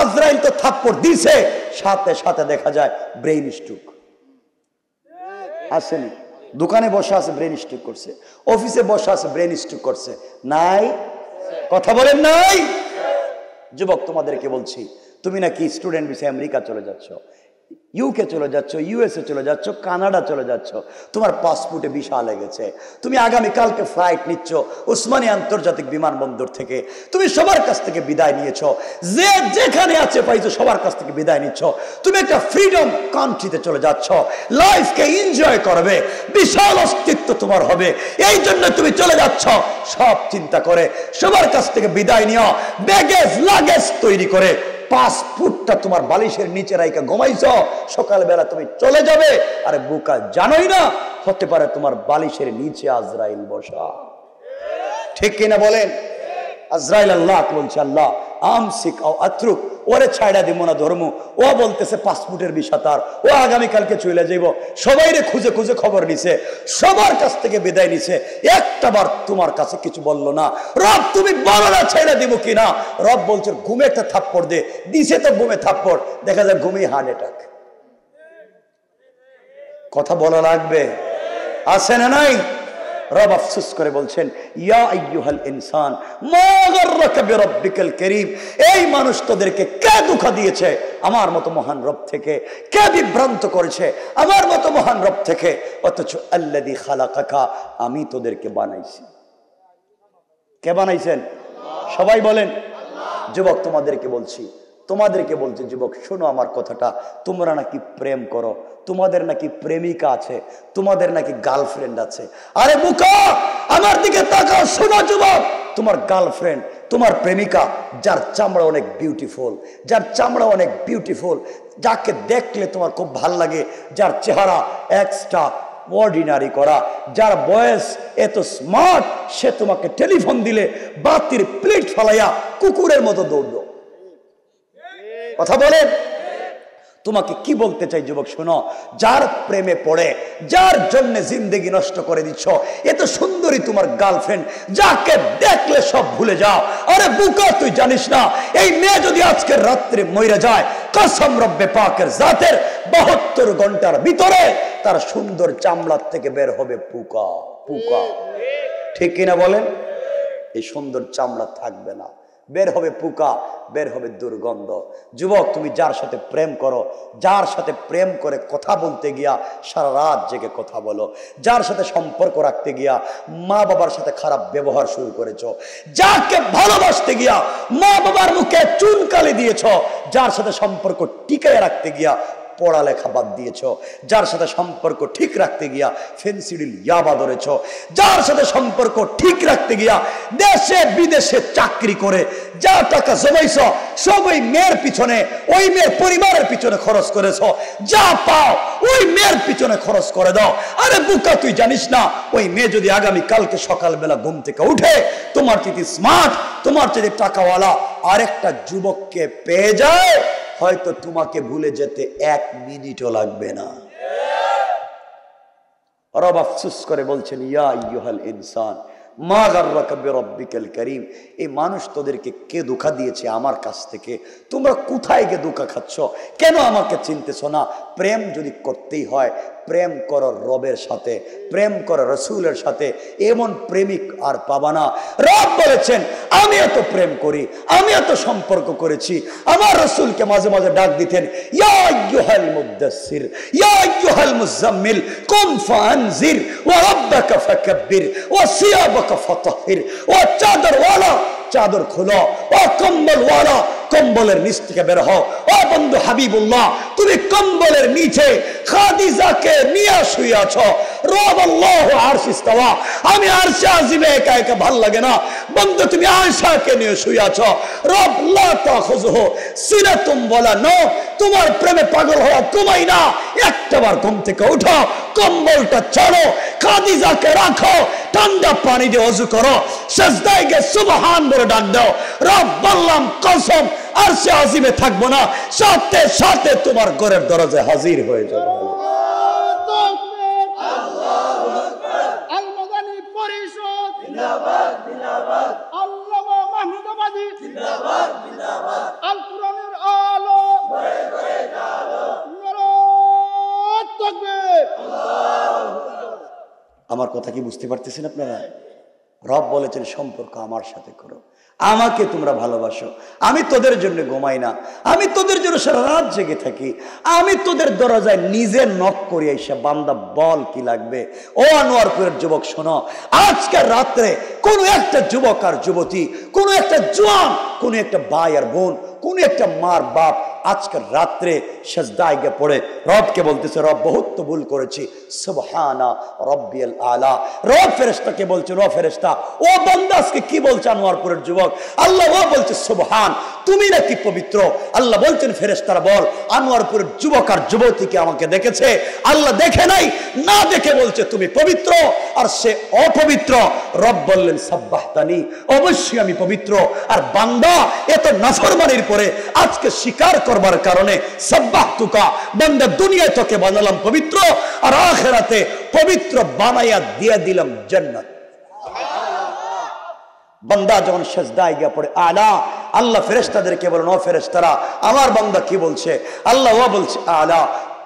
আজরাইল তো থাপ্পড় দিছে, সাথে সাথে দেখা যায় ব্রেইন স্ট্রোক। আসেনি? দোকানে বসে আছে ব্রেন স্ট্রোক করছে, অফিসে বসে আছে ব্রেন স্ট্রোক করছে। নাই? কথা বলেন নাই? যুবক তোমাদেরকে বলছি, তুমি নাকি স্টুডেন্ট ভিসায় আমেরিকা চলে যাচ্ছ, ইউকে চলে যাচ্ছ, ইউএসএ চলে যাচ্ছ, কানাডা চলে যাচ্ছ, তোমার পাসপোর্টে ভিসা লেগেছে, তুমি আগামীকালকে ফ্লাইট নিচ্ছ ওসমানী আন্তর্জাতিক বিমানবন্দর থেকে। তুমি সবার কাছ থেকে বিদায় নিয়েছ, যে যেখানে আছে পাইছো সবার কাছ থেকে বিদায় নিচ্ছ। তুমি একটা ফ্রিডম কান্ট্রিতে চলে যাচ্ছ, লাইফকে এনজয় করবে, বিশাল অস্তিত্ব তোমার হবে, এই জন্য তুমি চলে যাচ্ছ। সব চিন্তা করে সবার কাছ থেকে বিদায় নিও, ব্যাগেজ লাগেজ তৈরি করে পাসপোর্টটা তোমার বালিশের নিচে রাইকা ঘুমাইছ, সকালবেলা তুমি চলে যাবে। আরে বোকা, জানোই না হতে পারে তোমার বালিশের নিচে আজরাইল বসা। ঠিক কিনা বলেন? আজরাইল আল্লাহ বলছে আল্লাহ আমসিক ও আত্রুক, ওরে ছাইড়া দিব না ধর্ম। ও বলতেছে পাসপোর্টের বিষয় তার, ও আগামীকালকে চলে যাইব। সবাইরে খুঁজে খুঁজে খবর নিছে, সবার কাছ থেকে বিদায় নিছে, একটা বার তোমার কাছে কিছু বললো না। রব তুমি বলো না ছেড়ে দিব কিনা? রব বলছে ঘুমে একটা থাপ্পড় দে। দিছে তো ঘুমে থাপ্পড়, দেখা যায় ঘুমেই হার্ট অ্যাটাক। কথা বলা লাগবে, আছে না নাই? রব আফসোস করে বলছেন ইয়া আইয়ুহাল ইনসান মা গাররাকা বিরাব্বিকাল কারীম, এই মানুষ তোদেরকে কে ধোঁকা দিয়েছে আমার মতো মহান রব থেকে? কে বিভ্রান্ত করেছে আমার মতো মহান রব থেকে? অথচ আল্লাযী খালাকাকা, আমি তোদেরকে বানাইছি। কে বানাইছেন? সবাই বলেন। যুবক তোমাদেরকে বলছি, যুবক শোনো আমার কথাটা। তোমরা নাকি প্রেম করো, তোমাদের নাকি প্রেমিকা আছে, তোমাদের নাকি গার্লফ্রেন্ড আছে। আরে বোকা, আমার দিকে তাকাও, শোনো যুবক, তোমার গার্লফ্রেন্ড, তোমার প্রেমিকা, যার চামড়া অনেক বিউটিফুল, যাকে দেখলে তোমার খুব ভাল লাগে, যার চেহারা এক্সট্রা অর্ডিনারি করা, যার বয়স এত স্মার্ট, সে তোমাকে টেলিফোন দিলে বাতির প্লেট ফালাইয়া কুকুরের মতো দৌড়। কথা বলেন। তোমাকে কি বলতে চাই যুবক, শোনো, যার প্রেমে পড়ে, যার জন্য জিন্দেগি নষ্ট করে দিচ্ছ, এত সুন্দরী তোমার গার্লফ্রেন্ড, যাকে দেখলে সব ভুলে যাও। আরে বুকা, তুই জানিস না এই মেয়ে যদি আজকের রাত্রে মরে যায়, কসম রব্বে পাকের জাতের 72 ঘন্টার ভিতরে তার সুন্দর চামড়ার থেকে বের হবে পুকা। ঠিক কিনা বলেন? এই সুন্দর চামড়া থাকবে না, বের হবে পুকা, বের হবে দুর্গন্ধ। যুবক তুমি যার সাথে প্রেম করো, যার সাথে প্রেম করে কথা বলতে গিয়া সারা রাত জেগে কথা বলো, যার সাথে সম্পর্ক রাখতে গিয়া মা বাবার সাথে খারাপ ব্যবহার শুরু করেছো, যাকে ভালোবাসতে গিয়া মা বাবার মুখে চুনকালি দিয়েছ, যার সাথে সম্পর্ক টিকায় রাখতে গিয়া পড়ালেখা বাদ দিয়েছ, যার সাথে সম্পর্ক ঠিক রাখতে গিয়া ফেন্সিডিল ইয়াবা ধরেছ, যার সাথে সম্পর্ক ঠিক রাখতে গিয়া দেশে বিদেশে চাকরি করে যা টাকা জমাইছ সব ওই মেয়ের পিছনে, ওই মেয়ের পরিবারের পিছনে খরচ করেছ, যা পাও ওই মেয়ের পিছনে খরচ করে দাও। আরে বুকা, তুই জানিস না ওই মেয়ে যদি আগামী কালকে সকালবেলা ঘুম থেকে উঠে তোমার চেয়ে স্মার্ট, তোমার চেয়ে টাকাওয়ালা আরেকটা যুবককে পেয়ে যায়, হয়তো তোমাকে ভুলে যেতে 1 মিনিটও লাগবে না। রব আফসোস করে বলছেন ইয়া আইয়ুহাল ইনসান মা গাররাকা বিরাব্বিকাল কারীম, এই মানুষ তোদেরকে কে ধোঁকা দিয়েছে আমার কাছ থেকে? তোমরা কোথায় গিয়ে ধোঁকা খাচ্ছ? কেন আমাকে চিনতেছ না? প্রেম যদি করতেই হয় প্রেম করো রবের সাথে, প্রেম করো রসুলের সাথে, এমন প্রেমিক আর পাবা না। রব বলেছেন আমি এত প্রেম করি, আমি এত সম্পর্ক করেছি। আমার রসুলকে মাঝে মাঝে ডাক দিতেন, ইয়া আইয়ুহাল মুদ্দাসসির, ইয়া আইয়ুহাল মুজাম্মিল, কুম ফাআনজির, ওয়া রাব্বাকা ফাকাব্বির, ওয়া সিয়াবাকা ফাতাহহির, ওয়া চাদরওয়ালা চাদর খোলো, ও কম্বলওয়ালা কম্বলের নিচ থেকে বের হও। ও বন্ধু হাবিবুল্লাহ, তুমি কম্বলের নিচে খাদিজাকে নিয়ে শুয়ে আছো। রব আল্লাহু আরশে ইস্তাওয়া, আমি আরশে আজিমে একা একা ভাল লাগে না। বন্ধু তুমি আয়েশাকে নিয়ে শুয়ে আছো। রব লা তাখুযুহু সিনাতুম ওয়ালা নাওম, তোমার প্রেমে পাগল হওয়া ঘুমাই না, একটাবার ঘুম থেকে উঠো, কম্বলটা ছাড়ো, খাদিজাকে রাখো, ঠান্ডা পানি দিয়ে ওযু করো, সিজদায় গিয়ে সুবহান বলে ডাক দাও। রব বললাম কসম আরশে আজিমে থাকবো না, সাথে সাথে তোমার ঘরের দরজায় হাজির হয়ে যাবে।
আল্লাহু আকবার। আল-মাদানী পরিষদ জিন্দাবাদ জিন্দাবাদ। আল্লামা মাহমুদ আবাদী জিন্দাবাদ জিন্দাবাদ। আল কোরআনের আলো ঘরে ঘরে জালো, নারায়ে তাকবীর। আল্লাহু আকবার।
আমার কথা কি বুঝতে পারতেছেন আপনারা? রব বলেছেন সম্পর্ক আমার সাথে করো, আমাকে তোমরা ভালোবাসো। আমি তোদের জন্য ঘুমাই না, আমি তোদের জন্য সারা রাত জেগে থাকি, আমি তোদের দরজায় নিজে নক করি এসে বান্দা বল কি লাগবে। ও আনোয়ারপুরের যুবক শোনো, আজকের রাত্রে কোনো একটা যুবক আর যুবতী, কোনো একটা জওয়ান, কোনো একটা ভাই আর বোন, কোনো একটা মার বাপ আজকের রাত্রে সিজদায় গিয়ে পড়ে রবকে বলতেছে, রব বহুত তো ভুল করেছি, সুবহানা রব্বিয়াল আলা। রব ফেরেশতাকে বলছে, ও ফেরেশতা, ও বান্দা আজকে কি বলছে আনোয়ারপুরের যুবক? আল্লাহ ও বলছে সুবহান, তুমি নাকি পবিত্র। আল্লাহ বলছেন ফেরেশতারা বল, আনোয়ারপুরের যুবক আর যুবতীকে আমাকে দেখেছে? আল্লাহ দেখে নাই, না দেখে বলছে তুমি পবিত্র আর সে অপবিত্র। রব বললেন সাব্বাহতানি, অবশ্যই আমি পবিত্র। আর বান্দা এত নাফরমানির পরে আজকে স্বীকার করবার কারণে সাব্বাহতুকা, বান্দা দুনিয়ায় তোকে বানালাম পবিত্র, আর আখিরাতে পবিত্র বানাইয়া দিয়ে দিলাম জান্নাত। বান্দা যখন সিজদায় গিয়ে পড়ে আলা, আল্লাহ ফেরেশতাদেরকে বলেন, ও ফেরেশতারা আমার বান্দা কি বলছে? আল্লাহ ও বলছে আলা,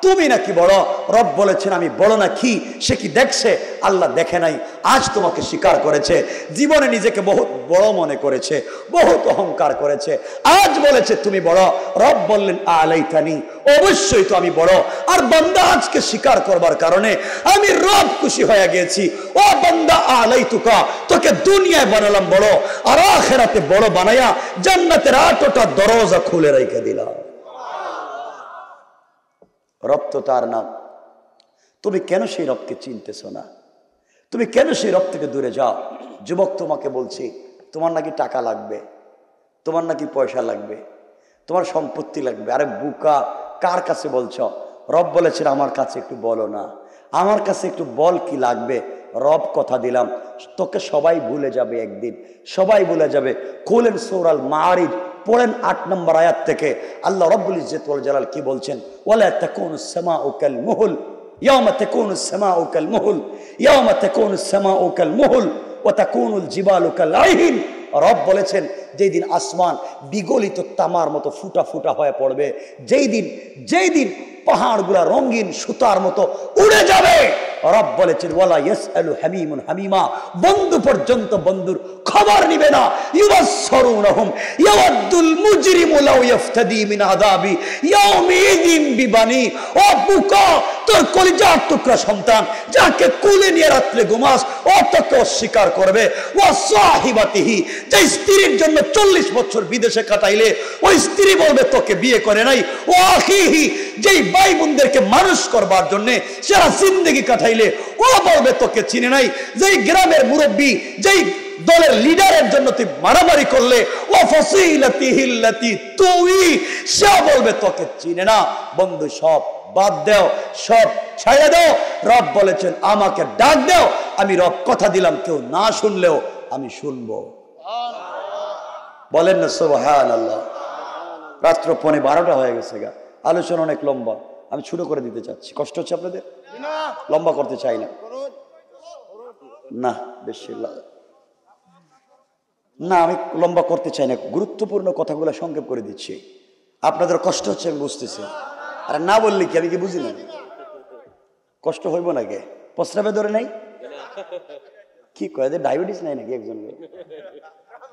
তুমি নাকি বড়। রব বলেছেন আমি বড় না কি সে কি দেখছে? আল্লাহ দেখে নাই, আজ তোমাকে স্বীকার করেছে। জীবনে নিজেকে বহুত বড় মনে করেছে, বহুত অহংকার করেছে, আজ বলেছে তুমি বড়। রব বললেন আলাইতানি, অবশ্যই তো আমি বড়। আর বান্দা আজকে স্বীকার করবার কারণে আমি রব খুশি হয়ে গেছি। ও বান্দা আলাইতুকা, তোকে দুনিয়ায় বানালাম বড়, আর আখিরাতে বড় বানায়া জান্নাতের 8টা দরজা খুলে রেখে দিলাম। রব তো তার নাম। তুমি কেন সেই রবকে চিনতেছ না? তুমি কেন সেই রব থেকে দূরে যাও? যুবক তোমাকে বলছি, তোমার নাকি টাকা লাগবে, তোমার নাকি পয়সা লাগবে, তোমার সম্পত্তি লাগবে। আরে বুকা, কার কাছে বলছ? রব বলেছেন আমার কাছে একটু বলো না, আমার কাছে একটু বল কি লাগবে। রব কথা দিলাম তোকে সবাই ভুলে যাবে, একদিন সবাই ভুলে যাবে। খুলেন সূরা আল মাআরিজ, পড়েন 8 নম্বর আয়াত থেকে। আল্লাহ রাব্বুল ইজ্জত ওয়াল জালাল কি বলছেন? ওয়ালা তাকুনুস সামাউ কাল মুহল ইয়াওমা তাকুনুস সামাউ কাল মুহল ইয়াওমা তাকুনুস সামাউ কাল মুহল ওয়া তাকুনুল জিবালু কাল আইহিন। রব বলেছেন যেই দিন আসমান বিগলিত তামার মতো ফুটা ফুটা হয়ে পড়বে, যেই দিন পাহাড়গুলা রঙিন সুতার মতো উড়ে যাবে। রব বলেছেন ওয়ালা ইয়াসআলু হামিমুন হামিমা, বন্ধু পর্যন্ত বন্ধুর খবর নিবে না। ইউবাসসিরুনহুম ইয়াওয়াদ্দুল মুজরিমু লাউ ইফতাদি মিন আযাবি ইয়াউমিদিন বিবানি। ও বুকা, তোর কলিজার টুকরা সন্তান যাকে কোলে নিয়ে রাত্রে ঘুমাস, ও তোকে অস্বীকার করবে। ওয়া সাহিবাতিহি, যে স্ত্রীর জন্য 40 বছর বিদেশে কাটাইলে ওই স্ত্রী বলবে তোকে বিয়ে করে নাই। ও আখিহি, যেই ভাই বোনদেরকে মানুষ করবার জন্য সারা জিন্দেগি কাটাইলে ও বলবে তোকে চিনে নাই। যেই গ্রামের মুরব্বী, যেই দলের লিডারের জন্য তুই মারামারি করলে, ও ফসিলাতিহিল্লাতি তুই, সে বলবে তোকে চিনে না। বন্ধু সব বাদ দাও, সব ছেড়ে দাও। রব বলেছেন আমাকে ডাক দাও, আমি রব কথা দিলাম কেউ না শুনলেও আমি শুনবো। বলেন না সুবহানাল্লাহ। রাত্র 12:15 হয়ে গেছে গা, আলোচনা অনেক লম্বা, আমি ছোট করে দিতে চাচ্ছি। কষ্ট হচ্ছে আপনাদের? লম্বা করতে চাই না, না বেশি না, আমি লম্বা করতে চাই না, গুরুত্বপূর্ণ কথাগুলো সংক্ষেপ করে দিচ্ছি। আপনাদের কষ্ট হচ্ছে আমি বুঝতেছি, আর না বললে কি আমি কি বুঝি না? কষ্ট হইব নাকি? প্রস্রাবে ধরে নাই? কি কয়, ডায়াবেটিস নাই নাকি একজন?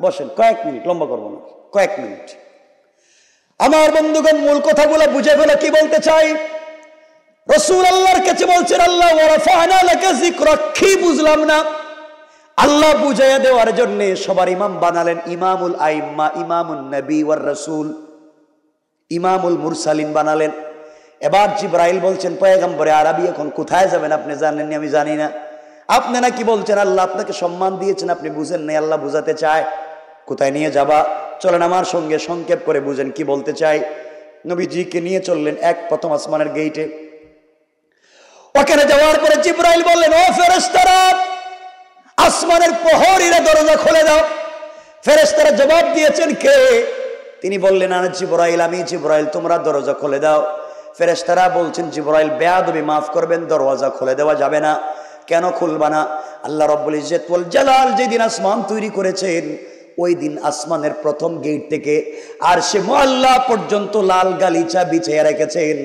বসেন, কয়েক মিনিট, লম্বা করবো না, কয়েক মিনিট। আমার বন্ধুগণ, মূল কথাগুলো বুঝে ফেলে কি বলতে চাই। রাসূল আল্লাহর কাছে বলছেন, আল্লাহ ওয়া রাফা'না লাকা যিকরাক, কি বুঝলাম না? আল্লাহ বুঝাইয়া দেওয়ার জন্য সবার ইমাম বানালেন, ইমামুল আইম্মা, ইমামুন নবী ওয়ার রাসূল, ইমামুল মুরসালিন বানালেন। এবার জিবরাইল বলছেন, পয়গম্বরে আরবি এখন কোথায় যাবেন আপনি জানেননি? আমি জানি না। আপনি নাকি বলছেন আল্লাহ আপনাকে সম্মান দিয়েছেন, আপনি বুঝেন নাই, আল্লাহ বুঝাতে চায়। কোথায় নিয়ে যাবা? চলেন আমার সঙ্গে সংক্ষেপ করে বুঝেন কি বলতে চাই। নবীজিকে নিয়ে চললেন প্রথম আসমানের গেইটে। ওখানে যাওয়ার পরে জিবরাইল বললেন, ও ফেরেশতারা, আসমানের প্রহরীরা দরজা খুলে দাও। ফেরেশতারা জবাব দিয়েছেন, কে? তিনি বললেন, আনা জিবরাইল, আমি জিবরাইল, তোমরা দরজা খুলে দাও। ফেরেশতারা বলছেন, জিবরাইল বেয়াদবি, মাফ করবেন, দরওয়াজা খুলে দেওয়া যাবে না। কেন খুলবা না? আল্লাহ রাব্বুল ইজ্জত ওয়াল জালাল যেদিন আসমান তৈরি করেছেন, ওই দিন আসমানের প্রথম গেট থেকে আরশে মুআল্লা পর্যন্ত লাল গালিচা বিছিয়ে রেখেছেন।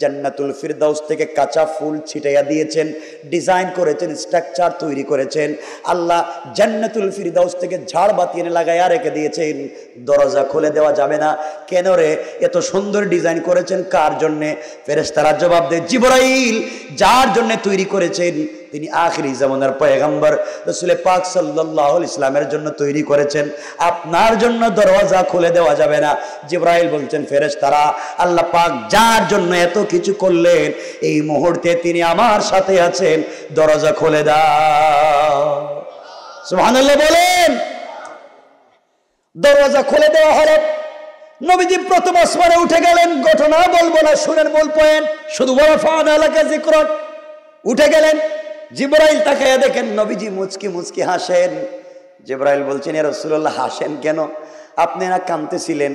জান্নাতুল ফিরদাউস থেকে কাঁচা ফুল ছিটাইয়া দিয়েছেন, ডিজাইন করেছেন, স্ট্রাকচার তৈরি করেছেন। আল্লাহ জান্নাতুল ফিরদাউস থেকে ঝাড় বাতি এনে লাগাইয়া রেখে দিয়েছেন। দরজা খুলে দেওয়া যাবে না। কেন রে? এত সুন্দর ডিজাইন করেছেন কার জন্যে? ফেরেশতারা জবাব দেয়, জিবরাইল যার জন্য তৈরি করেছেন তিনি আখিরি জামানার পয়গম্বর রাসূল পাক সাল্লাল্লাহু আলাইহি ইসলামের জন্য তৈরি করেছেন। আপনার জন্য দরওয়াজা খুলে দেওয়া যাবে না। জিবরাইল বলছেন, ফেরেশতারা আল্লাহ পাক যার জন্য এত কিছু করলেন, এই মুহূর্তে তিনি আমার সাথে আছেন, দরজা খুলে দাও। সুবহানাল্লাহ বলেন। দরওয়াজা খুলে দেওয়া হলো। নবীজি প্রথম আসমানে উঠে গেলেন। ঘটনা বলবো না, শুনেন মূল পয়েন্ট শুধু। ওয়া রাফা'না লাকা যিকরাক, উঠে গেলেন। জিবরাইল তাকায়া দেখেন নবীজি মুচকি মুচকি হাসেন। জিবরাইল বলছেন, ইয়া রাসূলুল্লাহ, হাসেন কেন? আপনি না কাঁদতেছিলেন,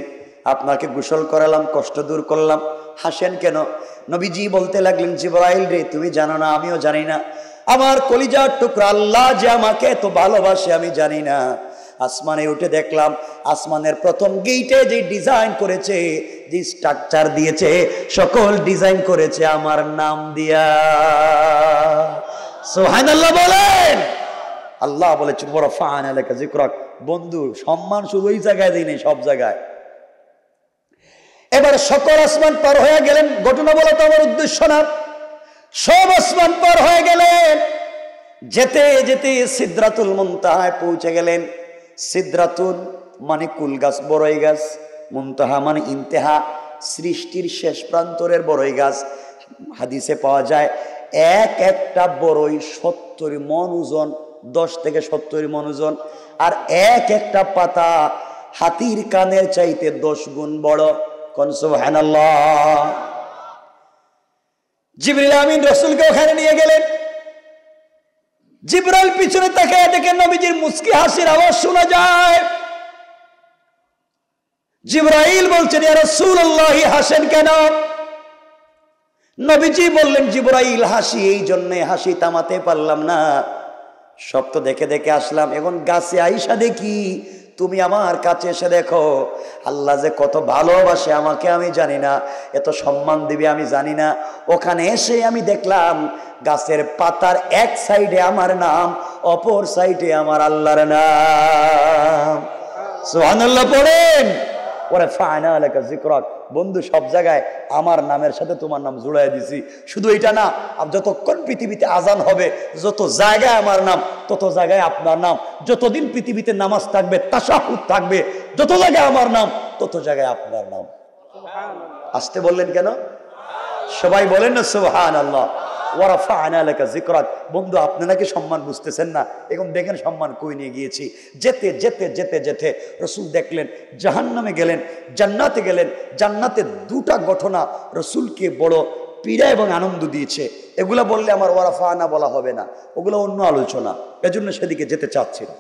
আপনাকে গোসল করালাম, কষ্ট দূর করলাম, হাসেন কেন? নবীজি বলতে লাগলেন, জিবরাইল রে, তুমি জানো না, আমিও জানি না, আমার কলিজার টুকরা আল্লাহ যে আমাকে এত ভালোবাসে আমি জানি না। আসমানে উঠে দেখলাম, আসমানের প্রথম গেইটে যে ডিজাইন করেছে, যে স্ট্রাকচার দিয়েছে, সকল ডিজাইন করেছে আমার নাম দিয়া। সুবহানাল্লাহ বলেন। আল্লাহ বলেছেন, ওয়া রাফা'না লাকা যিকরাক। বন্ধু, সম্মান শুধু ওই জায়গায় দেই নাই, সব জায়গায়। এবার সকল আসমান পার হয়ে গেলেন। ঘটনা বলা তো আমার উদ্দেশ্য না। সব আসমান পার হয়ে গেলেন। যেতে যেতে সিদরাতুল মুনতাহায় পৌঁছে গেলেন। সিদরাতুল মানে কুল গাছ, বড়ই গাছ। মুনতাহা মানে ইন্তেহা, সৃষ্টির শেষ প্রান্তরের বড়ই গাছ। হাদিসে পাওয়া যায় একটা বড়ই 70 মণ ওজন, 10 থেকে 70 মণ ওজন। আর একটা পাতা হাতির কানের চাইতে 10 গুণ বড়। কোন সুবহানাল্লাহ। জিবরিল আমিন রাসূলকে ওখানে নিয়ে গেলেন। জিবরাইল পিছনে তাকায় দেখেন নবীজির মুস্কি হাসির আওয়াজ শোনা যায়। জিবরাইল বলছেন, ইয়া রাসূলুল্লাহ, হাসেন কেন? নবীজি বললেন, জিবরাইল হাসি এই জন্যে, হাসি থামাতে পারলাম না, সব তো দেখে দেখে আসলাম, এখন গাছে আইসা দেখি তুমি আমার কাছে এসে দেখো। আল্লাহ যে কত ভালোবাসে আমাকে আমি জানি না, এত সম্মান দিবে আমি জানি না। ওখানে এসে আমি দেখলাম গাছের পাতার এক সাইডে আমার নাম, অপর সাইডে আমার আল্লাহর নাম। সুবহানাল্লাহ পড়েন। ওয়া রাফা'না লাকা যিকরাক। বন্ধু, সব জায়গায় আমার নামের সাথে তোমার নাম জুড়াই দিছি। শুধু এটা না, যতক্ষণ পৃথিবীতে আজান হবে, যত জায়গায় আমার নাম, তত জায়গায় আপনার নাম। যতদিন পৃথিবীতে নামাজ থাকবে, তাশাহুদ থাকবে, যত জায়গায় আমার নাম, তত জায়গায় আপনার নাম। আসতে বললেন কেন? সবাই বলেন না সুবহানাল্লাহ। ওয়া রাফা'না লাকা যিকরাক। বন্ধু, আপনি নাকি সম্মান বুঝতেছেন না। এখন দেখেন সম্মান কই নিয়ে গিয়েছি। যেতে যেতে যেতে যেতে রাসূল দেখলেন জাহান্নামে গেলেন, জান্নাতে গেলেন। জান্নাতে দুটা ঘটনা রাসূলকে বড় পীড়া এবং আনন্দ দিয়েছে। এগুলা বললে আমার ওয়া রাফা'না বলা হবে না, ওগুলো অন্য আলোচনা, এজন্য সেদিকে যেতে চাচ্ছি না।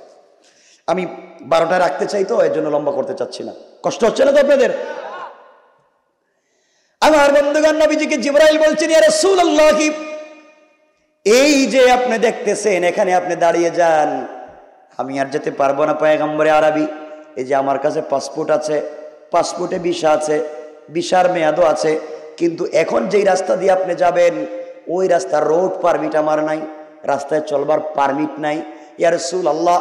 আমি 12টায় রাখতে চাই, তো এর জন্য লম্বা করতে চাচ্ছি না। কষ্ট হচ্ছে না তো আপনাদের? আমার বন্ধুগণ, নবীজিকে জিবরাইল বলছেন, ইয়া রাসূলুল্লাহ, এই যে আপনি দেখতেছেন, এখানে আপনি দাঁড়িয়ে যান, আমি আর যেতে পারবো না পয়গম্বরে আরবি। এই যে আমার কাছে পাসপোর্ট আছে, পাসপোর্টে ভিসা আছে, ভিসার মেয়াদও আছে, কিন্তু এখন যেই রাস্তা দিয়ে আপনি যাবেন, ওই রাস্তার রোড পারমিট আমার নাই, রাস্তায় চলবার পারমিট নাই। ইয়া রাসূলুল্লাহ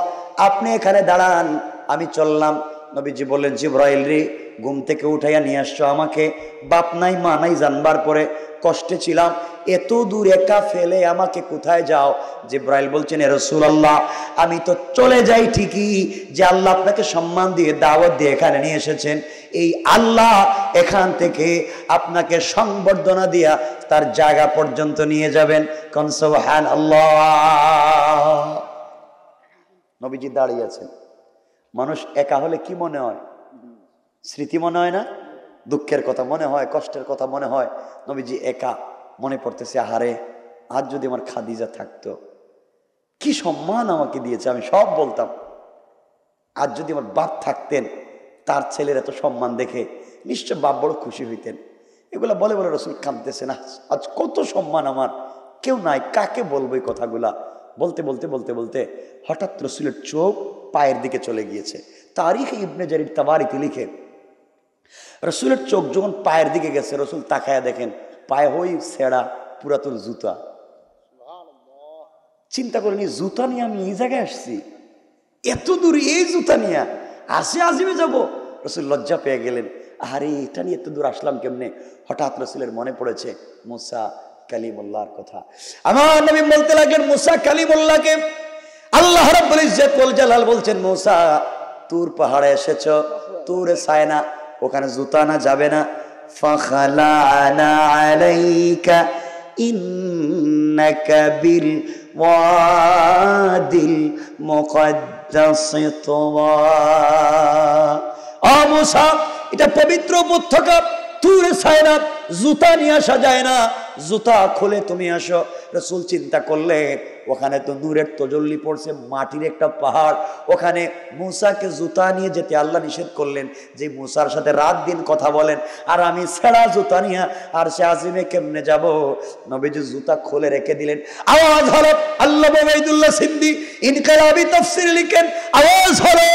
আপনি এখানে দাঁড়ান, আমি চললাম। নবীজি বললেন, জিবরাইল রে, ঘুম থেকে উঠাইয়া নিয়ে আসছো আমাকে, বাপ নাই মা নাই জানবার পরে কষ্টে ছিলাম, এত দূর একা ফেলে আমাকে কোথায় যাও? জিবরাইল বলছেন, এ রাসূলুল্লাহ আমি তো চলে যাই ঠিকই, যে আল্লাহ আপনাকে সম্মান দিয়ে দাওয়াত দিয়ে এখানে নিয়ে এসেছেন, এই আল্লাহ এখান থেকে আপনাকে সংবর্ধনা দিয়া তার জায়গা পর্যন্ত নিয়ে যাবেন। কোন সুবহানাল্লাহ। নবীজি দাঁড়িয়ে আছেন। মানুষ একা হলে কি মনে হয়? স্মৃতি মনে হয় না? দুঃখের কথা মনে হয়, কষ্টের কথা মনে হয়। নবীজি একা, মনে পড়তেছে, আহারে আজ যদি আমার খাদিজা থাকতো, কি সম্মান আমাকে দিয়েছে, আমি সব বলতাম। আজ যদি আমার বাপ থাকতেন, তার ছেলের এত সম্মান দেখে নিশ্চয় বাপ বড় খুশি হইতেন। এগুলা বলে বলে রসুল কাঁদতেছে, না আজ কত সম্মান আমার, কেউ নাই, কাকে বলবো এই কথাগুলা? বলতে বলতে বলতে বলতে হঠাৎ রসুলের চোখ পায়ের দিকে চলে গিয়েছে। তারিখ ইবনে জারির তাবারিতে লিখে, রসুলের চোখ যখন পায়ের দিকে গেছে, রসুল তাকায়া দেখেন পায়ে হই ছেঁড়া পুরাতন জুতা। চিন্তা করেনি, জুতা নিয়ে আমি এই জায়গায় আসছি, এত দূর এই জুতা নিয়ে আসে আজিমে যাব? রসুল লজ্জা পেয়ে গেলেন, আরে এটা নিয়ে এত দূর আসলাম কেমনে? হঠাৎ রসুলের মনে পড়েছে মুসা কালিমুল্লাহর কথা। আমার নবী বলতে লাগলেন, মুসা কালিমুল্লাহকে আল্লাহ রাব্বুল ইজ্জত ওয়াল জালাল বলছেন, মুসা তুর পাহাড়ে এসেছো, তুরে সায়না, ওখানে জুতা না যাবে না। ফাখালানা আলাইকা ইন্নাকা বিল ওয়াদিল মুকদ্দাস তুওয়া। ও মুসা, এটা পবিত্র উপত্যকা তুরে সায়না, জুতা নিয়ে আসা যায় না, জুতা খুলে তুমি আসো। রাসূল চিন্তা করলে ওখানে তো নূরের তজল্লি পড়ছে, মাটির একটা পাহাড়, ওখানে মুসাকে জুতা নিয়ে যেতে আল্লাহ নিষেধ করলেন, যে মুসার সাথে রাত দিন কথা বলেন, আর আমি ছেঁড়া জুতা নিয়ে আর সে আজিমে কেমনে যাব? নবীজি জুতা খুলে রেখে দিলেন। আওয়াজ হলো, আল্লাহ ওবাইদুল্লাহ সিন্দি ইনকিলাবি তাফসীর লিখেন, আওয়াজ হলো,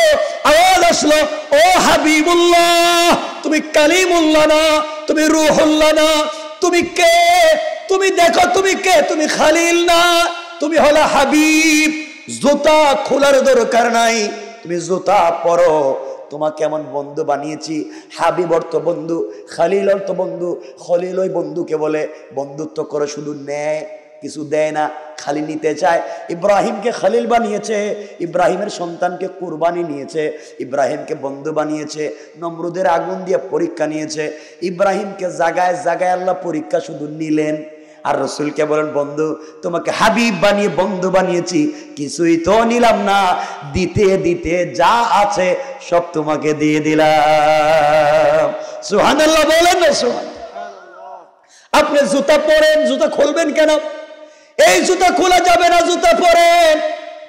আওয়াজ আসলো, ও হাবিবুল্লাহ তুমি কালিমুল্লাহ না, তুমি রূহুল্লাহ না, তুমি কে? তুমি দেখো তুমি কে? তুমি খালিল না, তুমি হলো হাবিব। জুতা খোলার দরকার নাই, তুমি জুতা পরো। তোমাকে এমন বন্ধু বানিয়েছি, হাবিব অর্থ বন্ধু, খালিল অর্থ বন্ধু। খলিল ওই বন্ধুকে বলে বন্ধুত্ব করে শুধু নেয়, কিছু দেয় না, খালি নিতে চায়। ইব্রাহিমকে খলিল বানিয়েছে, ইব্রাহিমের সন্তানকে কুরবানি নিয়েছে, ইব্রাহিমকে বন্ধু বানিয়েছে, নমরুদের আগুন দিয়ে পরীক্ষা নিয়েছে। ইব্রাহিমকে জায়গায় জায়গায় আল্লাহ পরীক্ষা শুধু নিলেন। আর রসুলকে বলেন, বন্ধু তোমাকে হাবিব বানিয়ে বন্ধু বানিয়েছি, কিছুই তো নিলাম না, দিতে দিতে যা আছে সব তোমাকে দিয়ে দিলাম। সুবহানাল্লাহ বলেন না? সুবহানাল্লাহ। আপনি জুতা পরেন, জুতা খুলবেন কেন? এই জুতা খোলা যাবে না, জুতা পরেন।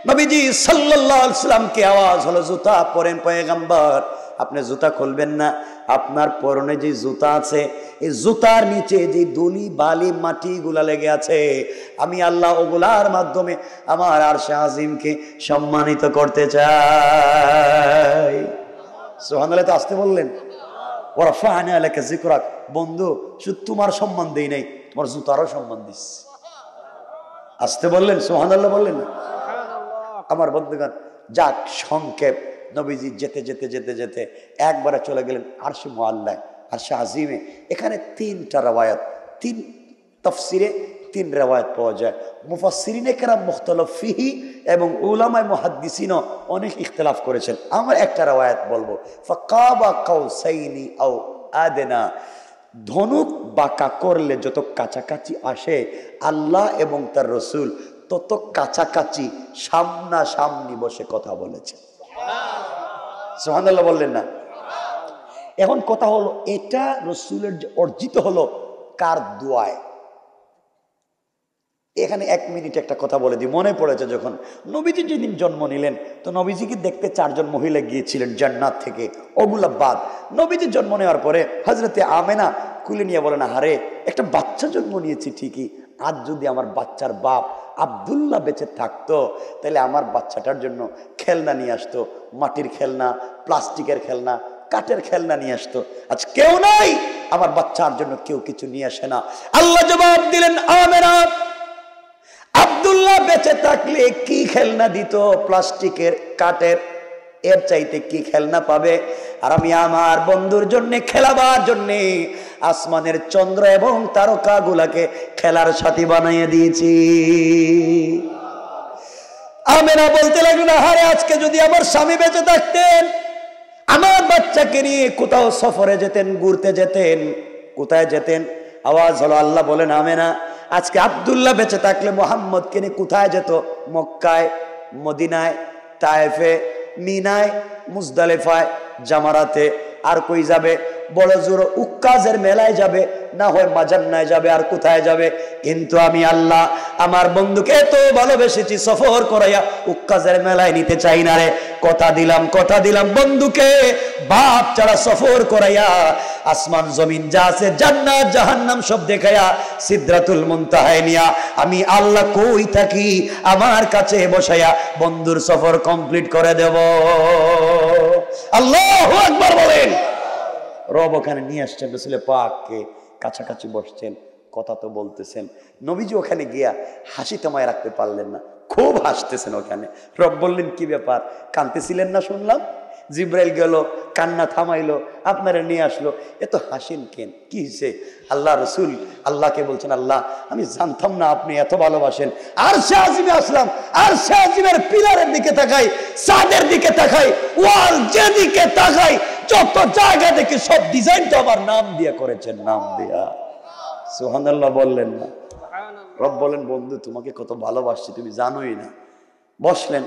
নবীজি সাল্লাল্লাহু আলাইহি ওয়াসাল্লামকে আওয়াজ হলো, জুতা পরেন পয়গম্বর। আপনি জুতা খুলবেন না, আপনার পরনে যে জুতা আছে, এই জুতার নিচে যে ধুলি বালি মাটি গুলা লেগে আছে, আমি আল্লাহ ওগুলার মাধ্যমে আমার আরশে আজিমকে সম্মানিত করতে চাই। সুবহানাল্লাহ। তো আসতে বললেন, ওয়া রাফা'না লাকা যিকরাক, বন্ধু শুধু তোমার সম্মান দেই নাই, তোমার জুতারও সম্মান দিস। আসতে বললেন, সুবহানাল্লাহ বললেন। আমার বন্ধুগণ, যাক সংক্ষেপ, নবীজি যেতে যেতে যেতে যেতে একবারে চলে গেলেন আরশে মুআল্লায়, আরশে আজিমে। এখানে তিনটা রওয়ায়াত, তিন তাফসিরে তিন রওয়ায়াত পাওয়া যায়। মুফাসসিরিনে কেরাম মুখতালিফ ফিহি এবং উলামায়ে মুহাদ্দিসিনও অনেক ইখতিলাফ করেছেন। আমার একটা রওয়ায়াত বলবো, ফাকাবা কাউসাইনি আও আদনা, ধনুক বাঁকা করলে যত কাছাকাছি আসে আল্লাহ এবং তার রসুল, তত কাছাকাছি সামনাসামনি বসে কথা বলেছে। সুবহানাল্লাহ বললেন না? এখন কথা হলো, এটা রসুলের যে অর্জিত হলো কার দোয়ায়? এখানে 1 মিনিট একটা কথা বলে দিই, মনে পড়েছে যখন নবীজি যেদিন জন্ম নিলেন, তো নবীজিকে দেখতে 4 জন মহিলা গিয়েছিলেন জান্নাত থেকে। ওগুলা বাদ, নবীজি জন্ম নেওয়ার পরে হযরতে আমেনা কুলে নিয়ে বলেন, আরে একটা বাচ্চা জন্ম নিয়েছি ঠিকই, আজ যদি আমার বাচ্চার বাপ আব্দুল্লাহ বেঁচে থাকতো, তাহলে আমার বাচ্চাটার জন্য খেলনা নিয়ে আসতো, মাটির খেলনা, প্লাস্টিকের খেলনা, কাঠের খেলনা নিয়ে আসতো। আজ কেউ নাই, আমার বাচ্চার জন্য কেউ কিছু নিয়ে আসে না। আল্লাহ জবাব দিলেন, আমেনা, আব্দুল্লাহ বেঁচে থাকলে কি খেলনা দিত? প্লাস্টিকের, কাঠের, এর চাইতে কি খেলনা পাবে? আর আমি আমার বন্ধুর জন্য খেলাবার জন্য আসমানের চন্দ্র এবং তারকা গুলাকে খেলার সাথী বানিয়ে দিয়েছি। আমেনা বলতে লাগলেন, আরে আজকে যদি আমার স্বামী বেঁচে থাকতেন, আমার বাচ্চাকে নিয়ে কোথাও সফরে যেতেন, ঘুরতে যেতেন, কোথায় যেতেন? আওয়াজ হলো, আল্লাহ বলেন, আমেনা, আজকে আব্দুল্লাহ বেঁচে থাকলে মোহাম্মদকে নিয়ে কোথায় যেত? মক্কায়, মদিনায়, তায়েফে, মিনায়, মুজদালিফায়, জামারাতে। আর কই যাবে? বড় জোর উক্কাজের মেলায় যাবে, না হয় মাজান্নায় যাবে, আর কোথায় যাবে? কিন্তু আমি আল্লাহ আমার বন্ধুকে এত ভালোবেসেছি, সফর করাইয়া উক্কাজের মেলায় নিতে চাই না রে। কথা দিলাম, কথা দিলাম, বন্ধুকে বাপ ছাড়া সফর করাইয়া আসমান জমিন যা আছে, জান্নাত জাহান্নাম সব দেখাইয়া সিদরাতুল মুনতাহায় নিয়া আমি আল্লাহ কই থাকি আমার কাছে বসাইয়া বন্ধুর সফর কমপ্লিট করে দেব। আল্লাহু আকবার বলেন। রব ওখানে নিয়ে আসছেন, রাসূল পাককে কাছাকাছি বসছেন, কথা তো বলতেছেন। নবীজি ওখানে গিয়া হাসি থামায় রাখতে পারলেন না, খুব হাসতেছেন ওখানে। রব বললেন, কি ব্যাপার, কাঁদতেছিলেন না শুনলাম? জিব্রাইল গেল, কান্না থামাইলো, আপনারা নিয়ে আসলো, এত হাসেন কেন, কি হয়েছে? আল্লাহ রসুল আল্লাহকে বলছেন, আল্লাহ আমি জানতাম না আপনি এত ভালোবাসেন। আর সে আজিমে আসলাম, আর সে আজিমের পিলারের দিকে তাকাই, চাঁদের দিকে তাকাই, ওয়াল যেদিকে তাকাই, যত জায়গা দেখি সব ডিজাইন তো আমার নাম দিয়ে করেছেন, নাম দিয়া। সুবহানাল্লাহ বললেন না? রব বলেন, বন্ধু তোমাকে কত ভালোবাসছি তুমি জানোই না। বসলেন,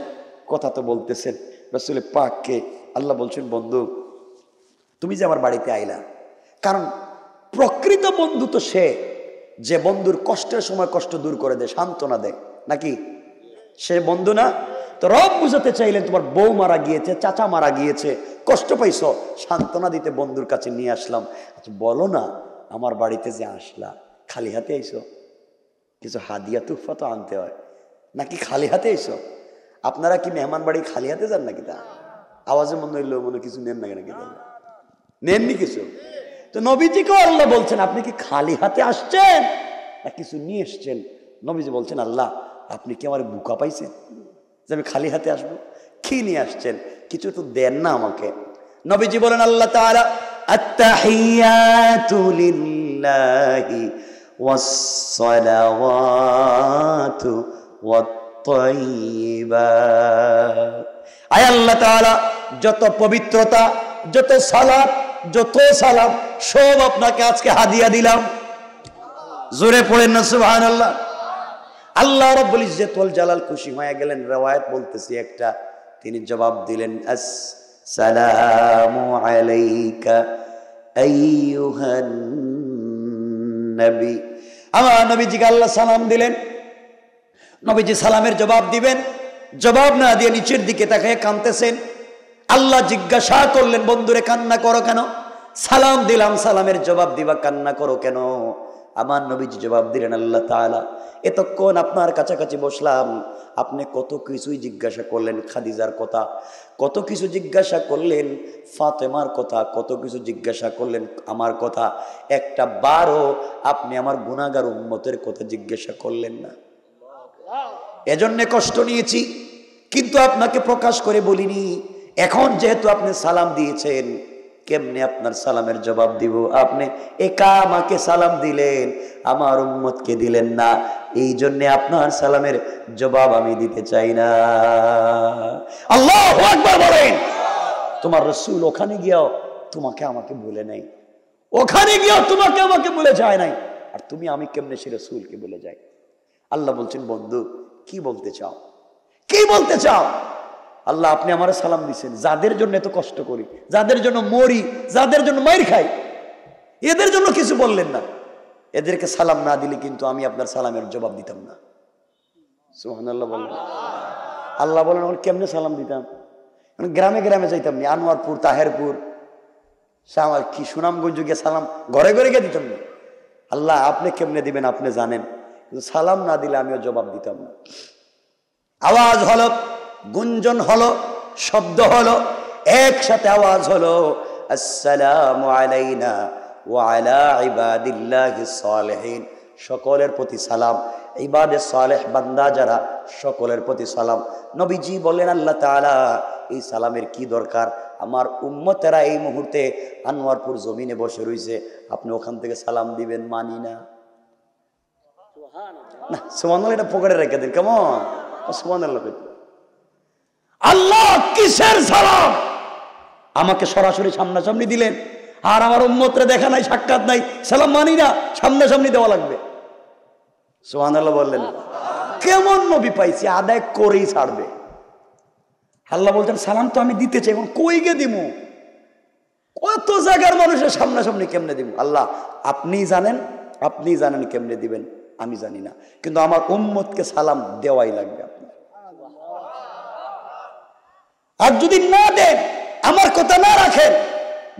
কথা তো বলতেছেন। রাসূল পাককে আল্লাহ বলছেন, বন্ধু তুমি যে আমার বাড়িতে আইলা, কারণ প্রকৃত বন্ধু তো সে যে বন্ধুর কষ্টের সময় কষ্ট দূর করে দেয়, সান্ত্বনা দেয়, নাকি? সে বন্ধু না? তো রব বুঝাতে চাইলেন, তোমার বউ মারা গিয়েছে, চাচা মারা গিয়েছে, কষ্ট পাইছো, সান্ত্বনা দিতে বন্ধুর কাছে নিয়ে আসলাম। আচ্ছা বলো না, আমার বাড়িতে যে আসলা খালি হাতে আইসো? কিছু হাদিয়া তুফা তো আনতে হয়, নাকি খালি হাতে আইসো? আপনারা কি মেহমান বাড়ি খালি হাতে যান নাকি? তা আওয়াজে মনে হইলো মনে কিছু নেন নাকি? নাকি নেননি কিছু? তো নবীজিকেও আল্লাহ বলছেন, আপনি কি খালি হাতে আসছেন না কিছু নিয়ে এসছেন? নবীজি বলছেন, আল্লাহ আপনি কি আমার বুকা পাইছেন যে আমি খালি হাতে আসবো? কি নিয়ে আসছেন? কিছু তো দেন না আমাকে। নবীজি বলেন, আল্লাহ তাআলা আত-তাহিয়াতু লিল্লাহি ওয়াস-সালাওয়াতু ওয়াত-তাইয়্যিবাত। আয় আল্লাহ তাআলা যত পবিত্রতা, যত সালাত, যত সালাম সব আপনাকে আজকে হাদিয়া দিলাম। জোরে পড়েন না সুবহানাল্লাহ। আল্লাহ রাব্বুল ইজ্জত ওয়াল জালাল খুশি হয়ে গেলেন। riwayat বলতেছি একটা, তিনি জবাব দিলেন, আসসালামু আলাইকা আইয়ুহান নবী। আমার নবীজিকে আল্লাহ সালাম দিলেন। নবীজি সালামের জবাব দিবেন, জবাব না দিয়ে নিচের দিকে তাকিয়ে কাঁদতেছেন। আল্লাহ জিজ্ঞাসা করলেন, বন্ধুরে কান্না করো কেন? সালাম দিলাম, সালামের জবাব দিবা, কান্না করো কেন? আমার নবীজি জবাব দিলেন, আল্লাহ তাআলা এতক্ষণ আপনার কাছাকাছি বসলাম, আপনি কত কিছুই জিজ্ঞাসা করলেন, খাদিজার কথা, কত কিছু জিজ্ঞাসা করলেন, ফাতেমার কথা, কত কিছু জিজ্ঞাসা করলেন আমার কথা, একটা বারও আপনি আমার গুনাহগার উম্মতের কথা জিজ্ঞাসা করলেন না। এজন্য কষ্ট নিয়েছি, কিন্তু আপনাকে প্রকাশ করে বলিনি। এখন যেহেতু আপনি সালাম দিয়েছেন, কেমনে আপনার সালামের জবাব দিব? আপনি একা আমাকে সালাম দিলেন, আমার উম্মতকে দিলেন না, এই জন্য আপনার সালামের জবাব আমি দিতে চাই না। আল্লাহু আকবার বলেন। তোমার রাসূল ওখানে গিয়েও তোমাকে আমাকে বলে নাই, ওখানে গিয়েও তোমাকে আমাকে বলে যায় নাই, আর তুমি আমি কেমনে সে রাসূলকে বলে যাই? আল্লাহ বলছেন, বন্ধু কি বলতে চাও, কি বলতে চাও? আল্লাহ আপনি আমার সালাম দিচ্ছেন, যাদের জন্য এত কষ্ট করি, যাদের জন্য মরি, যাদের জন্য মাইর খাই, এদের জন্য কিছু বললেন না। এদেরকে সালাম না দিলে কিন্তু আমি আপনার সালামের জবাব দিতাম না। সুবহানাল্লাহ বলেন। আল্লাহ বলেন, কেমনে সালাম দিতাম? গ্রামে গ্রামে যাইতাম না, আনোয়ারপুর, তাহেরপুর, কি সুনামগঞ্জ গিয়ে সালাম ঘরে ঘরে গিয়ে দিতাম না। আল্লাহ আপনি কেমনে দিবেন আপনি জানেন, কিন্তু সালাম না দিলে আমিও জবাব দিতাম না। আওয়াজ হলো, গুঞ্জন হলো, শব্দ হলো, একসাথে আওয়াজ হলো, আসসালামু আলাইনা ওয়া আলা ইবাদিল্লাহিস সালিহিন, সকলের প্রতি সালাম। ইবাদে সালেহ বান্দা যারা, সকলের প্রতি সালাম। নবীজি বললেন আল্লাহ তাআলা এই সালামের কি দরকার? আমার উম্মতেরা এই মুহূর্তে আনোয়ারপুর জমিনে বসে রয়েছে, আপনি ওখান থেকে সালাম দিবেন, মানি না। না সুবহানাল্লাহ, এটা পকেটে রেখে দিন, কেমন? সুবহানাল্লাহ। আল্লাহ কিসের সালাম? আমাকে সরাসরি সামনাসামনি দিলেন, আর আমার উম্মতরা দেখা নাই, সাক্ষাৎ নাই, সালাম মানি না, সামনাসামনি দেওয়া লাগবে। সুবহানাল্লাহ বললেন। কেমন নবী পাইছি, আদায় করেই ছাড়বে। আল্লাহ বলছেন সালাম তো আমি দিতে চাই, এখন কই গে দিমু? কত জায়গার মানুষের সামনাসামনি কেমনে দিব? আল্লাহ আপনিই জানেন কেমনে দিবেন, আমি জানি না, কিন্তু আমার উম্মতকে সালাম দেওয়াই লাগবে আপনার। আর যদি না দেন, আমার কথা না রাখেন,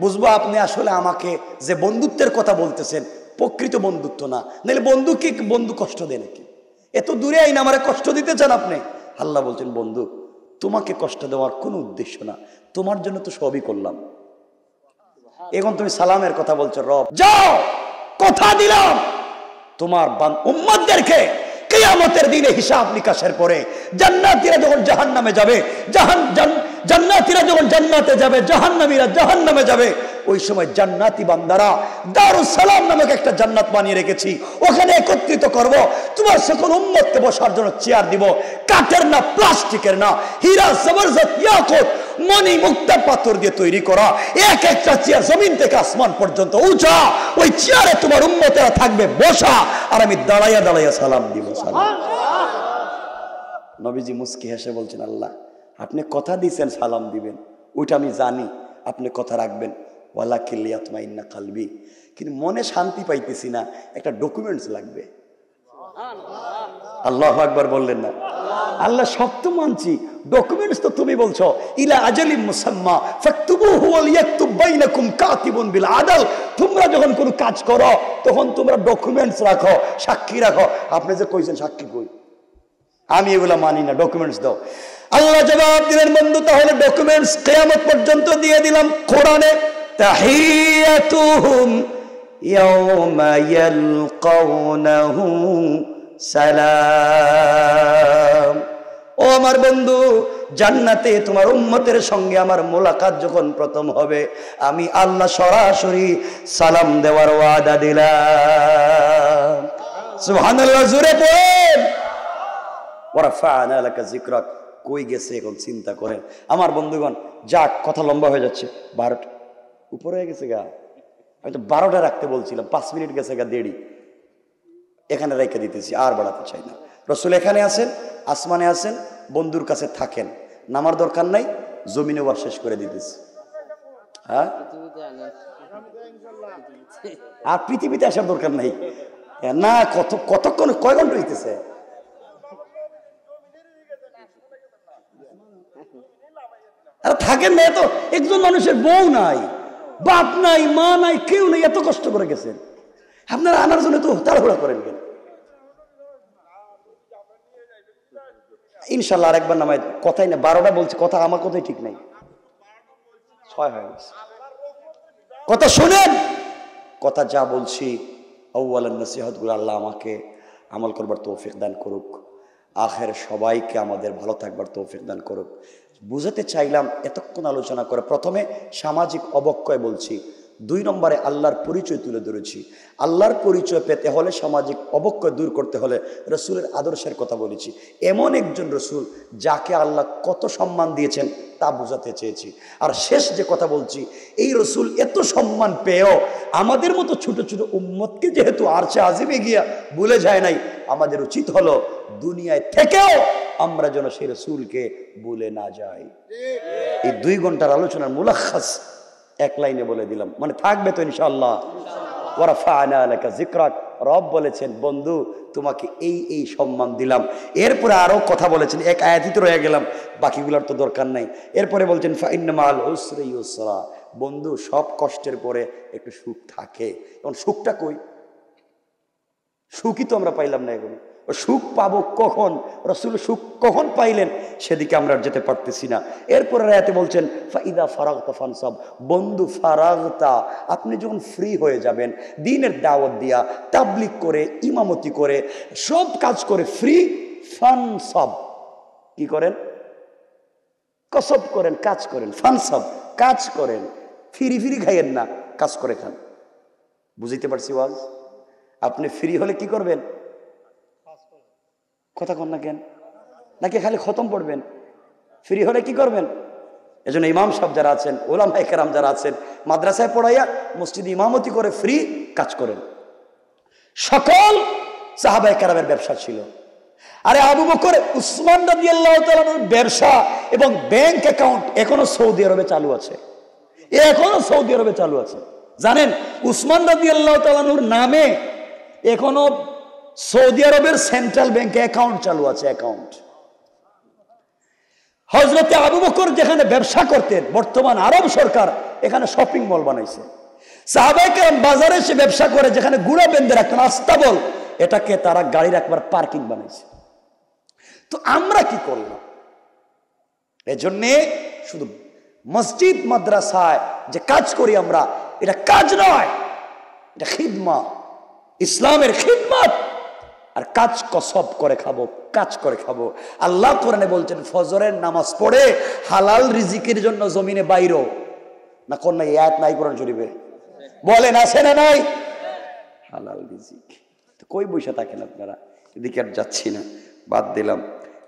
বুঝবো আপনি আসলে আমাকে যে বন্ধুত্বের কথা বলতেছেন প্রকৃত বন্ধুত্ব না। নাহলে বন্ধু কষ্ট দেয় নাকি? এত দূরে আইন আমারে কষ্ট দিতে চান আপনি? আল্লাহ বলছেন বন্ধু তোমাকে কষ্ট দেওয়ার কোনো উদ্দেশ্য না, তোমার জন্য তো সবই করলাম। এখন তুমি সালামের কথা বলছো, রব যাও, কথা দিলাম তোমার উম্মতদেরকে কিয়ামতের দিনে হিসাব নিকাশের পরে জান্নাতীরা যখন জাহান্নামে যাবে, জান্নাতীরা যখন জান্নাতে যাবে, জাহান্নামীরা জাহান্নামে যাবে, ওই সময় জান্নাতি বান্দারা দারুস সালাম নামক একটা জান্নাত বানিয়ে রেখেছি, ওখানে একত্রিত করব। তোমার সকল উম্মতকে বসার জন্য চেয়ার দিব, কাঠের না, প্লাস্টিকের না, হীরা জবরদস্ত ইয়াকুত মণি মুক্তা পাথর দিয়ে তৈরি করা এক একটা চেয়ার জমিন থেকে আসমান পর্যন্ত উঁচা। ওই চেয়ারে তোমার উম্মতেরা থাকবে বসা, আর আমি দাঁড়াইয়া দাঁড়াইয়া সালাম দিব। সালাম। নবীজি মুস্কি হেসে বলছেন আল্লাহ আপনি কথা দিয়েছেন সালাম দিবেন, ওইটা আমি জানি, আপনি কথা রাখবেন। ওয়ালাকিন লিয়াতমাইন্না কলবি, কিন্তু মনে শান্তি পাইতেছি না, একটা ডকুমেন্টস লাগবে। আল্লাহু আকবার বললেন না? আল্লাহ সব তো মানছি, ডকুমেন্টস তো তুমি বলছো ইলা আজালিম মুসাম্মা ফাকতুবুহু ওয়া লিয়াকতুব বাইনাকুম কাতিবুন বিল আদল। তোমরা যখন কোনো কাজ করো তখন তোমরা ডকুমেন্টস রাখো, সাক্ষী রাখো। আপনি যে কইছেন সাক্ষী কই? আমি এগুলা মানি না, ডকুমেন্টস দাও। আল্লাহ জবাব দিলেন বন্ধু তাহলে ডকুমেন্টস কিয়ামত পর্যন্ত দিয়ে দিলাম। কোরআনে তাহিয়াতুহুম ইয়াওমা ইয়ালকাউনাহু সালাম। ও আমার বন্ধু, জান্নাতে তোমার উম্মতের সঙ্গে আমার মোলাকাত যখন প্রথম হবে, আমি আল্লাহ সরাসরি সালাম দেওয়ার ওয়াদা দিলাম। সুবহানাল্লাহ, জোরে পড়েন। ওয়ারাফা'না লাকা যিকরাক, কই গেছে এখন চিন্তা করেন আমার বন্ধুগণ। যাক, কথা লম্বা হয়ে যাচ্ছে, 12টা উপরে হয়ে গেছে গা। হয়তো 12টা রাখতে বলছিলাম, 5 মিনিট গেছে গা, দেরি। এখানে রেখে দিতেছি, আর বাড়াতে চাই না। রসুল এখানে আছেন, আসমানে আছেন, বন্ধুর কাছে থাকেন, নামার দরকার নাই, জমিনে ওয়াজ শেষ করে দিতেছি। হ্যাঁ, আর পৃথিবীতে আসার দরকার নাই না। কতক্ষণ, কয় ঘন্টা হইতেছে? আর থাকেন না, এত একজন মানুষের বউ নাই, বাপ নাই, মা নাই, কেউ নাই, এত কষ্ট করে গেছেন, আপনারা আনার জন্য তো তাড়াহুড়া করেন কেন? ইনশাল্লাহ আর একবার নামায়, কথাই না, 12টা বলছি, কথা আমার কথাই ঠিক নাই, 6 হয়ে গেছে। কথা শুনেন, কথা যা বলছি আউয়ালান নসিহত গুলো আল্লাহ আমাকে আমল করবার তৌফিক দান করুক, আখের সবাইকে আমাদের ভালো থাকবার তৌফিক দান করুক। বুঝাতে চাইলাম এতক্ষণ আলোচনা করে, প্রথমে সামাজিক অবক্ষয় বলছি, 2 নম্বরে আল্লাহর পরিচয় তুলে ধরেছি। আল্লাহর পরিচয় পেতে হলে, সামাজিক অবক্ষয় দূর করতে হলে রসুলের আদর্শের কথা বলেছি। এমন একজন রসুল যাকে আল্লাহ কত সম্মান দিয়েছেন তা বোঝাতে চেয়েছি। আর শেষ যে কথা বলছি, এই রসুল এত সম্মান পেয়েও আমাদের মতো ছোট ছোট উম্মতকে যেহেতু আরশে আজিমে গিয়া ভুলে যায় নাই, আমাদের উচিত হলো দুনিয়ায় থেকেও আমরা যেন সেই রসুলকে ভুলে না যাই। এই 2 ঘন্টার আলোচনার মুলাখাস এক লাইনে বলে দিলাম, মানে থাকবে তো ইনশাআল্লাহ। ওয়ারাফা'না লাকা যিকরাক, রব বলেছেন বন্ধু তোমাকে এই সম্মান দিলাম। এরপরে আরো কথা বলেছেন, এক আয়াতিতে রয়ে গেলাম, বাকিগুলোর তো দরকার নাই। এরপরে বলছেন ফাইন্না মাল উসরি ইউসরা, বন্ধু সব কষ্টের পরে একটু সুখ থাকে। এখন সুখটা কই? সুখই তো আমরা পাইলাম না এখন। ও সুখ পাবো কখন, রাসূল সুখ কখন পাইলেন, সেদিকে আমরা আর যেতে পারতেছি না। এরপরে আয়াতে বলছেন ফাইদা ফারাগতা ফানসাব, বন্ধু ফারাগতা, আপনি যখন ফ্রি হয়ে যাবেন, দ্বীনের দাওয়াত দিয়া, তাবলীগ করে, ইমামতি করে, সব কাজ করে ফ্রি, ফানসাব, কি করেন? কসব করেন, কাজ করেন। ফানসাব, কাজ করেন, ফিরি ফিরি খাইয়েন না, কাজ করে খান। বুঝতে পারছি ওয়াজ? আপনি ফ্রি হলে কি করবেন? কথা কন না কেন? নাকি খালি খতম পড়বেন? ফ্রি হলে কি করবেন? এজন্য ইমাম সাহেব যারা আছেন, ওলামায়ে কেরাম যারা আছেন, মাদ্রাসায় পড়াইয়া মসজিদে ইমামতি করে ফ্রি কাজ করেন। সকল সাহাবায়ে কেরামের ব্যবসা ছিল। আরে আবু বকর, উসমান রাদিয়াল্লাহু তাআলার ব্যবসা এবং ব্যাংক অ্যাকাউন্ট এখনো সৌদি আরবে চালু আছে। এখনো সৌদি আরবে চালু আছে। জানেন, উসমান রাদিয়াল্লাহু তাআলার নামে এখনো সৌদি আরবের সেন্ট্রাল ব্যাংকে অ্যাকাউন্ট চালু আছে, অ্যাকাউন্ট। হযরতে আবু বকর যেখানে ব্যবসা করতেন, বর্তমান আরব সরকার এখানে শপিং মল বানাইছে। সাহাবায়ে কেরাম বাজারে এসে ব্যবসা করে যেখানে গুড়া বেঁধে রাখতেন, আস্তাবল, এটাকে তারা গাড়ি রাখবার পার্কিং বানাইছে। তো আমরা কি করলাম? এজন্যে শুধু মসজিদ মাদ্রাসায় যে কাজ করি আমরা, এটা কাজ নয়, এটা খিদমত, ইসলামের খিদমত। আর কাজ কসব করে খাবো, কাজ করে খাবো। আল্লাহ কোরআনে বলছেন ফজরের নামাজ পড়ে হালাল রিজিকের জন্য জমিনে বাইরো না। কোন নাই আয়াত নাই কোরআন শরীফে? বলেন আছে না নাই? হালাল রিজিক। তো কই বসে থাকেন আপনারা? এদিকে আর যাচ্ছি না, বাদ দিলাম।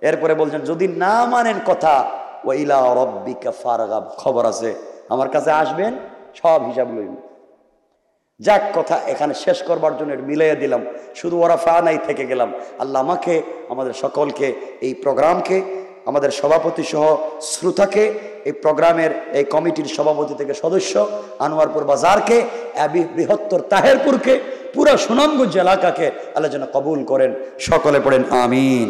এরপরে বলছেন যদি না মানেন কথা, ওয়া ইলা রাব্বিকা ফারগাব, খবর আছে, আমার কাছে আসবেন, সব হিসাব লইব। যাক, কথা এখানে শেষ করবার জন্য মিলাইয়া দিলাম, শুধু ওরাফা নাই থেকে গেলাম। আল্লাহ আমাকে, আমাদের সকলকে, এই প্রোগ্রামকে, আমাদের সভাপতি সহ শ্রোতাকে, এই প্রোগ্রামের এই কমিটির সভাপতি থেকে সদস্য, আনোয়ারপুর বাজারকে, বৃহত্তর তাহেরপুরকে, পুরো সুনামগঞ্জ এলাকাকে আল্লাহ যেন কবুল করেন। সকলে পড়েন আমিন।